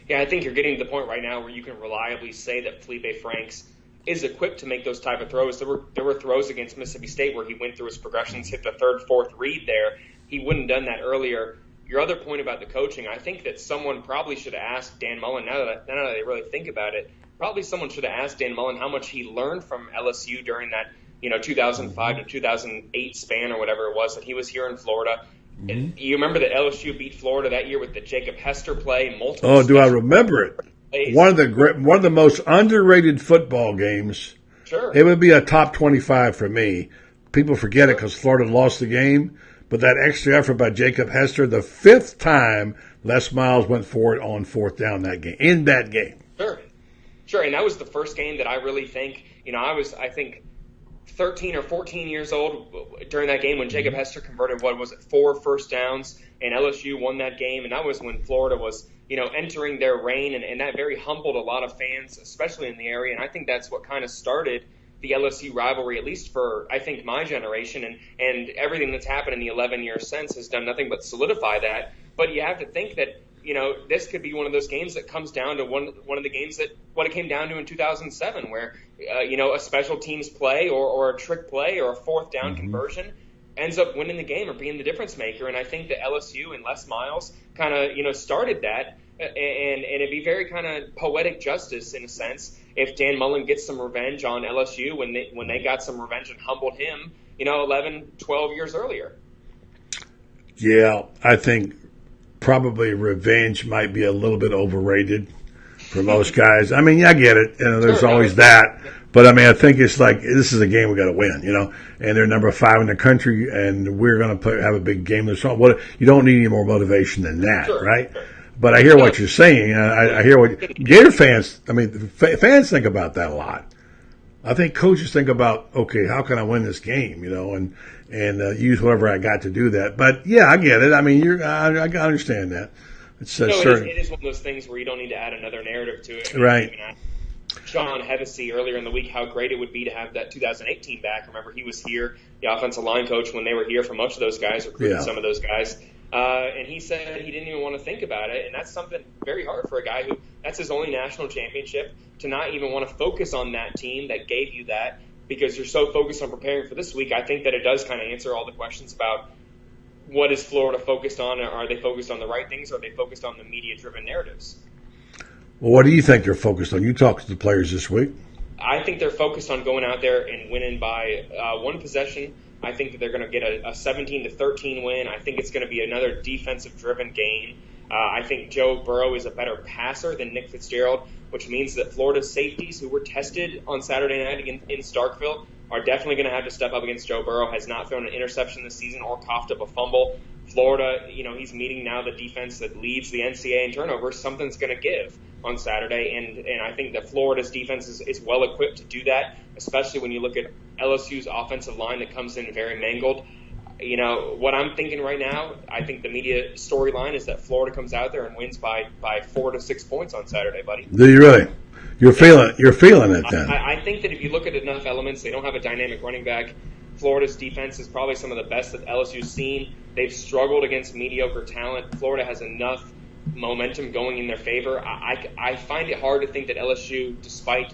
Yeah, I think you're getting to the point right now where you can reliably say that Felipe Franks is equipped to make those type of throws. There were throws against Mississippi State where he went through his progressions, hit the third, fourth read there. He wouldn't have done that earlier. Your other point about the coaching, I think that someone probably should have asked Dan Mullen, now that they really think about it, probably someone should have asked Dan Mullen how much he learned from LSU during that, 2005 to 2008 span or whatever it was that he was here in Florida. Mm-hmm. You remember that LSU beat Florida that year with the Jacob Hester play? Oh, do I remember it? One of the most underrated football games. Sure. It would be a top 25 for me. People forget it because Florida lost the game. But that extra effort by Jacob Hester, the fifth time Les Miles went for it on fourth down in that game. Sure, and that was the first game that I really think, I think 13 or 14 years old during that game when Jacob Hester converted, 4 first downs, and LSU won that game, and that was when Florida was, entering their reign, and that very humbled a lot of fans, especially in the area, and I think that's what kind of started the LSU rivalry, at least for, I think, my generation, and everything that's happened in the 11 years since has done nothing but solidify that. But you have to think that, this could be one of those games that comes down to one of the games that what it came down to in 2007, where, a special teams play or a trick play or a fourth down conversion ends up winning the game or being the difference maker. And I think that LSU and Les Miles kind of, started that. And it'd be very kind of poetic justice in a sense if Dan Mullen gets some revenge on LSU when they got some revenge and humbled him, 11, 12 years earlier. Yeah, I think probably revenge might be a little bit overrated for most guys. I mean, I get it. There's always that. But, I mean, I think it's like this is a game we got to win, and they're number 5 in the country, and we're going to have a big game. You don't need any more motivation than that, right? Sure. But I hear what you're saying. I hear what Gator fans. I mean, fans think about that a lot. I think coaches think about, okay, how can I win this game? And use whatever I got to do that. But yeah, I get it. I mean, I understand that. It is one of those things where you don't need to add another narrative to it. Right. Sean Hevesy earlier in the week how great it would be to have that 2018 back. Remember, he was here, the offensive line coach, when they were here for most of those guys, recruited some of those guys. And he said he didn't even want to think about it. And that's something very hard for a guy who that's his only national championship, to not even want to focus on that team that gave you that because you're so focused on preparing for this week. I think that it does kind of answer all the questions about what is Florida focused on. Are they focused on the right things? Or are they focused on the media-driven narratives? Well, what do you think they're focused on? You talked to the players this week. I think they're focused on going out there and winning by one possession. I think that they're going to get a 17-13 win. I think it's going to be another defensive-driven game. I think Joe Burrow is a better passer than Nick Fitzgerald, which means that Florida's safeties, who were tested on Saturday night in Starkville, are definitely going to have to step up against Joe Burrow. Has not thrown an interception this season or coughed up a fumble. Florida, he's meeting now the defense that leads the NCAA in turnovers. Something's going to give on Saturday, and I think that Florida's defense is well equipped to do that, especially when you look at LSU's offensive line that comes in very mangled. What I'm thinking right now, I think the media storyline is that Florida comes out there and wins by 4 to 6 points on Saturday, buddy. Do you really? You're feeling it then? I think that if you look at enough elements, they don't have a dynamic running back. Florida's defense is probably some of the best that LSU's seen. They've struggled against mediocre talent. Florida has enough momentum going in their favor. I find it hard to think that LSU, despite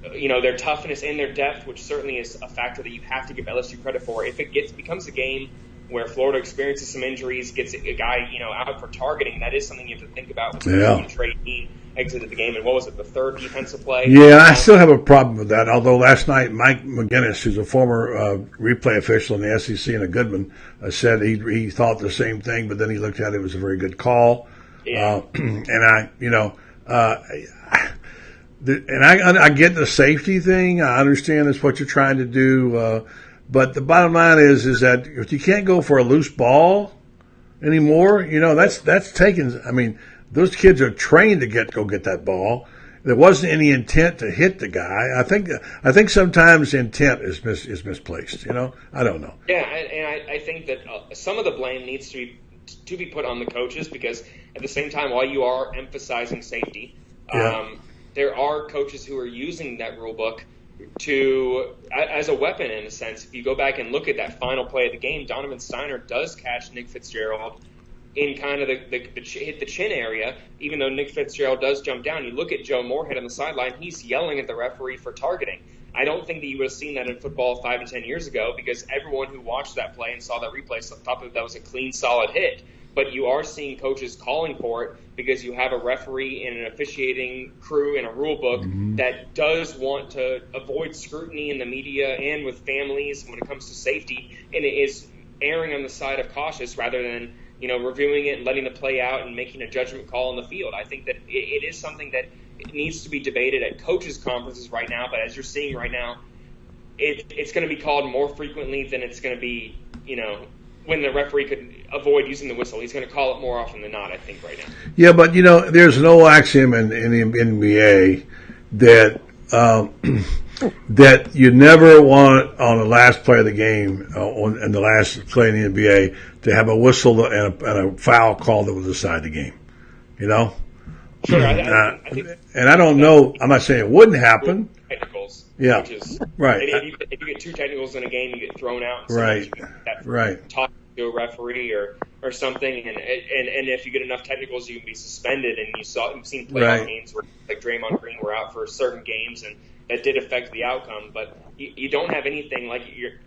their toughness and their depth, which certainly is a factor that you have to give LSU credit for, if it becomes a game where Florida experiences some injuries, gets a guy out for targeting, that is something you have to think about. Yeah. Trey Dean exited the game, and what was it, the third defensive play? Yeah, I still have a problem with that. Although last night Mike McGinnis, who's a former replay official in the SEC and a Goodman, said he thought the same thing, but then he looked at it was a very good call. Yeah. And I get the safety thing. I understand that's what you're trying to do. But the bottom line is that if you can't go for a loose ball anymore, that's taken. I mean, those kids are trained to go get that ball. There wasn't any intent to hit the guy. I think sometimes intent is misplaced. I don't know. Yeah, and I think that some of the blame needs to be put on the coaches, because at the same time, while you are emphasizing safety, there are coaches who are using that rule book as a weapon in a sense. If you go back and look at that final play of the game, Donovan Steiner does catch Nick Fitzgerald in kind of hit the chin area, even though Nick Fitzgerald does jump down. You look at Joe Moorhead on the sideline, he's yelling at the referee for targeting. I don't think that you would have seen that in football 5 to 10 years ago, because everyone who watched that play and saw that replay thought that was a clean, solid hit. But you are seeing coaches calling for it because you have a referee and an officiating crew in a rule book that does want to avoid scrutiny in the media and with families when it comes to safety, and it is erring on the side of cautious rather than reviewing it and letting it play out and making a judgment call on the field. I think that it is something that needs to be debated at coaches' conferences right now, but as you're seeing right now, it's going to be called more frequently than it's going to be, when the referee could avoid using the whistle. He's going to call it more often than not, I think, right now. Yeah, but, there's an old axiom in the NBA that that you never want on the last play of the game, in the last play in the NBA, to have a whistle and a foul call that will decide the game. Sure, I think and I don't know. I'm not saying it wouldn't happen. Technicals. Yeah. Which is, right. If you get 2 technicals in a game, you get thrown out. Right. Right. Talk to a referee or something, and if you get enough technicals, you can be suspended. And you've seen playoff games where like Draymond Green were out for certain games, and that did affect the outcome. But you don't have anything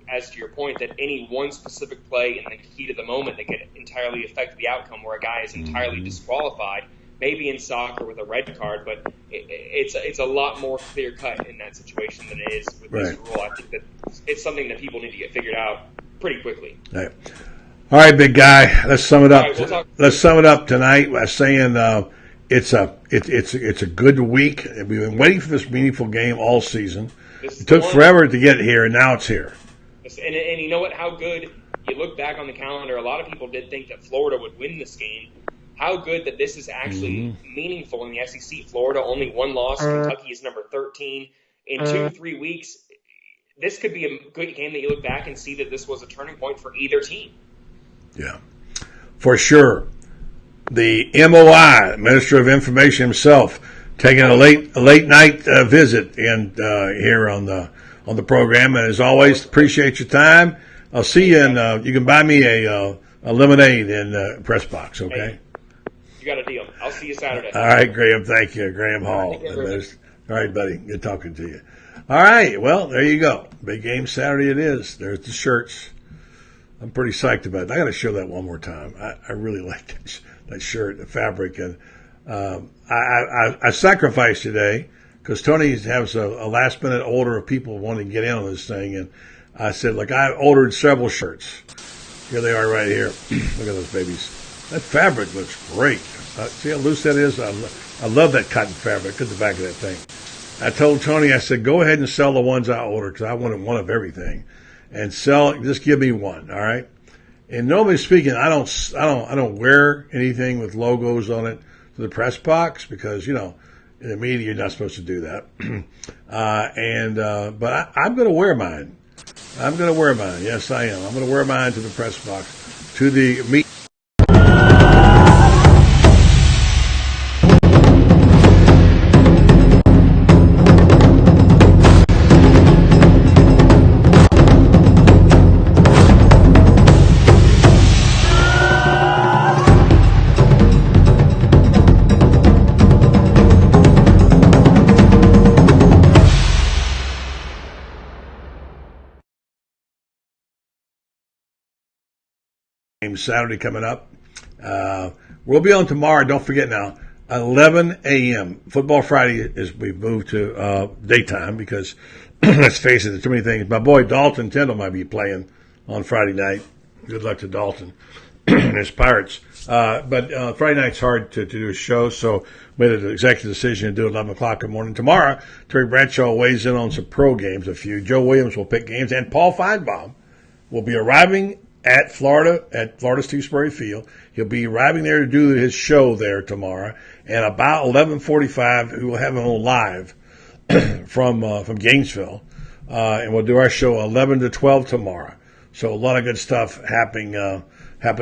as to your point, that any one specific play in the heat of the moment that could entirely affect the outcome, where a guy is entirely disqualified. Maybe in soccer with a red card, but it's a lot more clear cut in that situation than it is with this rule. I think that it's something that people need to get figured out pretty quickly. All right, big guy. Let's sum it up. Let's sum it up tonight by saying it's a good week. We've been waiting for this meaningful game all season. It took forever to get here, and now it's here. And you know what? How good, you look back on the calendar, a lot of people did think that Florida would win this game. How good that this is actually meaningful in the SEC. Florida only 1 loss. Kentucky is number 13. In 2-3 weeks, this could be a good game that you look back and see that this was a turning point for either team. Yeah, for sure. The MOI, Minister of Information himself, taking a late night visit and here on the program. And as always, appreciate your time. I'll see you, and you can buy me a lemonade in the press box. Okay. Hey, you got a deal. I'll see you Saturday. All right, Graham. Thank you, Graham Hall. All right, buddy. Good talking to you. All right. Well, there you go. Big game Saturday it is. There's the shirts. I'm pretty psyched about it. I got to show that one more time. I really like that shirt, the fabric, and I sacrificed today because Tony has a last-minute order of people wanting to get in on this thing, and I said, look, I ordered several shirts. Here they are right here. Look at those babies. That fabric looks great. See how loose that is? I love that cotton fabric. Look at the back of that thing. I told Tony, I said, go ahead and sell the ones I ordered because I wanted one of everything, and just give me one, all right? And normally speaking, I don't wear anything with logos on it to the press box because in the media you're not supposed to do that. But I'm going to wear mine. I'm going to wear mine. Yes, I am. I'm going to wear mine to the press box, to the meet. Saturday coming up. We'll be on tomorrow. Don't forget now, 11 a.m. Football Friday we've moved to daytime because let's face it, there's too many things. My boy Dalton Tindall might be playing on Friday night. Good luck to Dalton and his Pirates. But Friday night's hard to do a show, so made an executive decision to do 11 o'clock in the morning. Tomorrow, Terry Bradshaw weighs in on some pro games, a few. Joe Williams will pick games, and Paul Feinbaum will be arriving at Florida Stewsbury Field. He'll be arriving there to do his show there tomorrow. And about 11:45, we will have him on live from Gainesville. And we'll do our show 11 to 12 tomorrow. So a lot of good stuff happening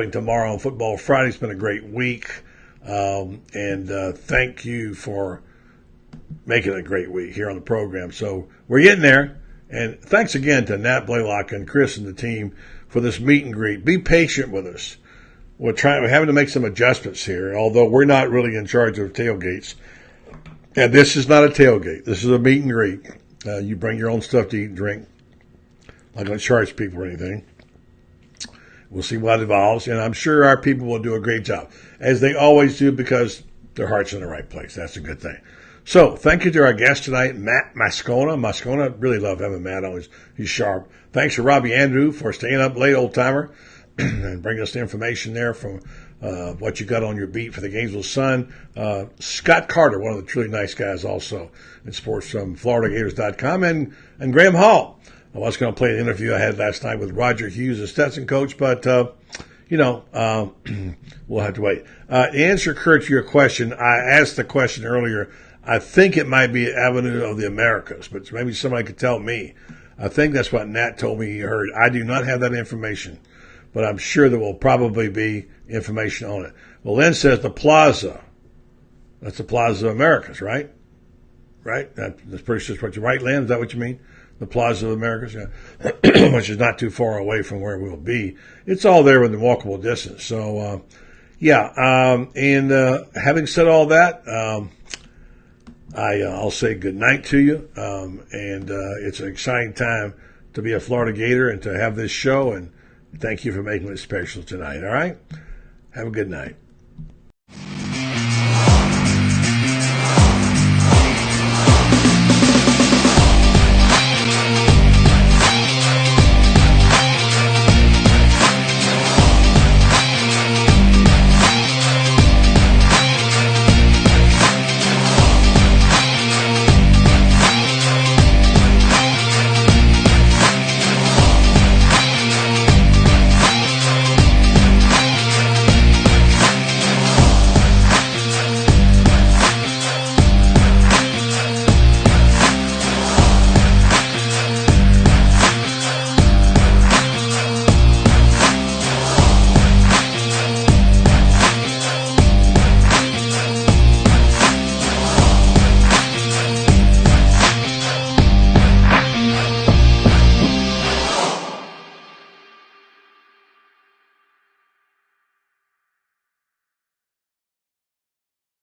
tomorrow on Football Friday. It's been a great week. And thank you for making it a great week here on the program. So we're getting there. And thanks again to Nat Blaylock and Chris and the team for this meet and greet. Be patient with us. We're having to make some adjustments here, although we're not really in charge of tailgates. And this is not a tailgate. This is a meet and greet. You bring your own stuff to eat and drink. I'm not going to charge people or anything. We'll see what evolves, and I'm sure our people will do a great job, as they always do, because their heart's in the right place. That's a good thing. So, thank you to our guest tonight, Matt Moscona. Moscona, really love having Matt on. He's sharp. Thanks to Robbie Andreu for staying up late, old timer, and bringing us the information there from what you got on your beat for the Gainesville Sun. Scott Carter, one of the truly nice guys also in sports from FloridaGators.com, and Graham Hall. I was going to play an interview I had last night with Roger Hughes, the Stetson coach, but, we'll have to wait. To answer, Kurt, your question, I asked the question earlier. I think it might be Avenue of the Americas, but maybe somebody could tell me. I think that's what Nat told me he heard. I do not have that information, but I'm sure there will probably be information on it. Well, Lynn says the Plaza. That's the Plaza of Americas, right? Right? That's pretty sure what you right, Lynn? Is that what you mean? The Plaza of Americas, yeah. Which is not too far away from where we'll be. It's all there within walkable distance. So, having said all that, I'll say good night to you. It's an exciting time to be a Florida Gator and to have this show. And thank you for making it special tonight. All right? Have a good night.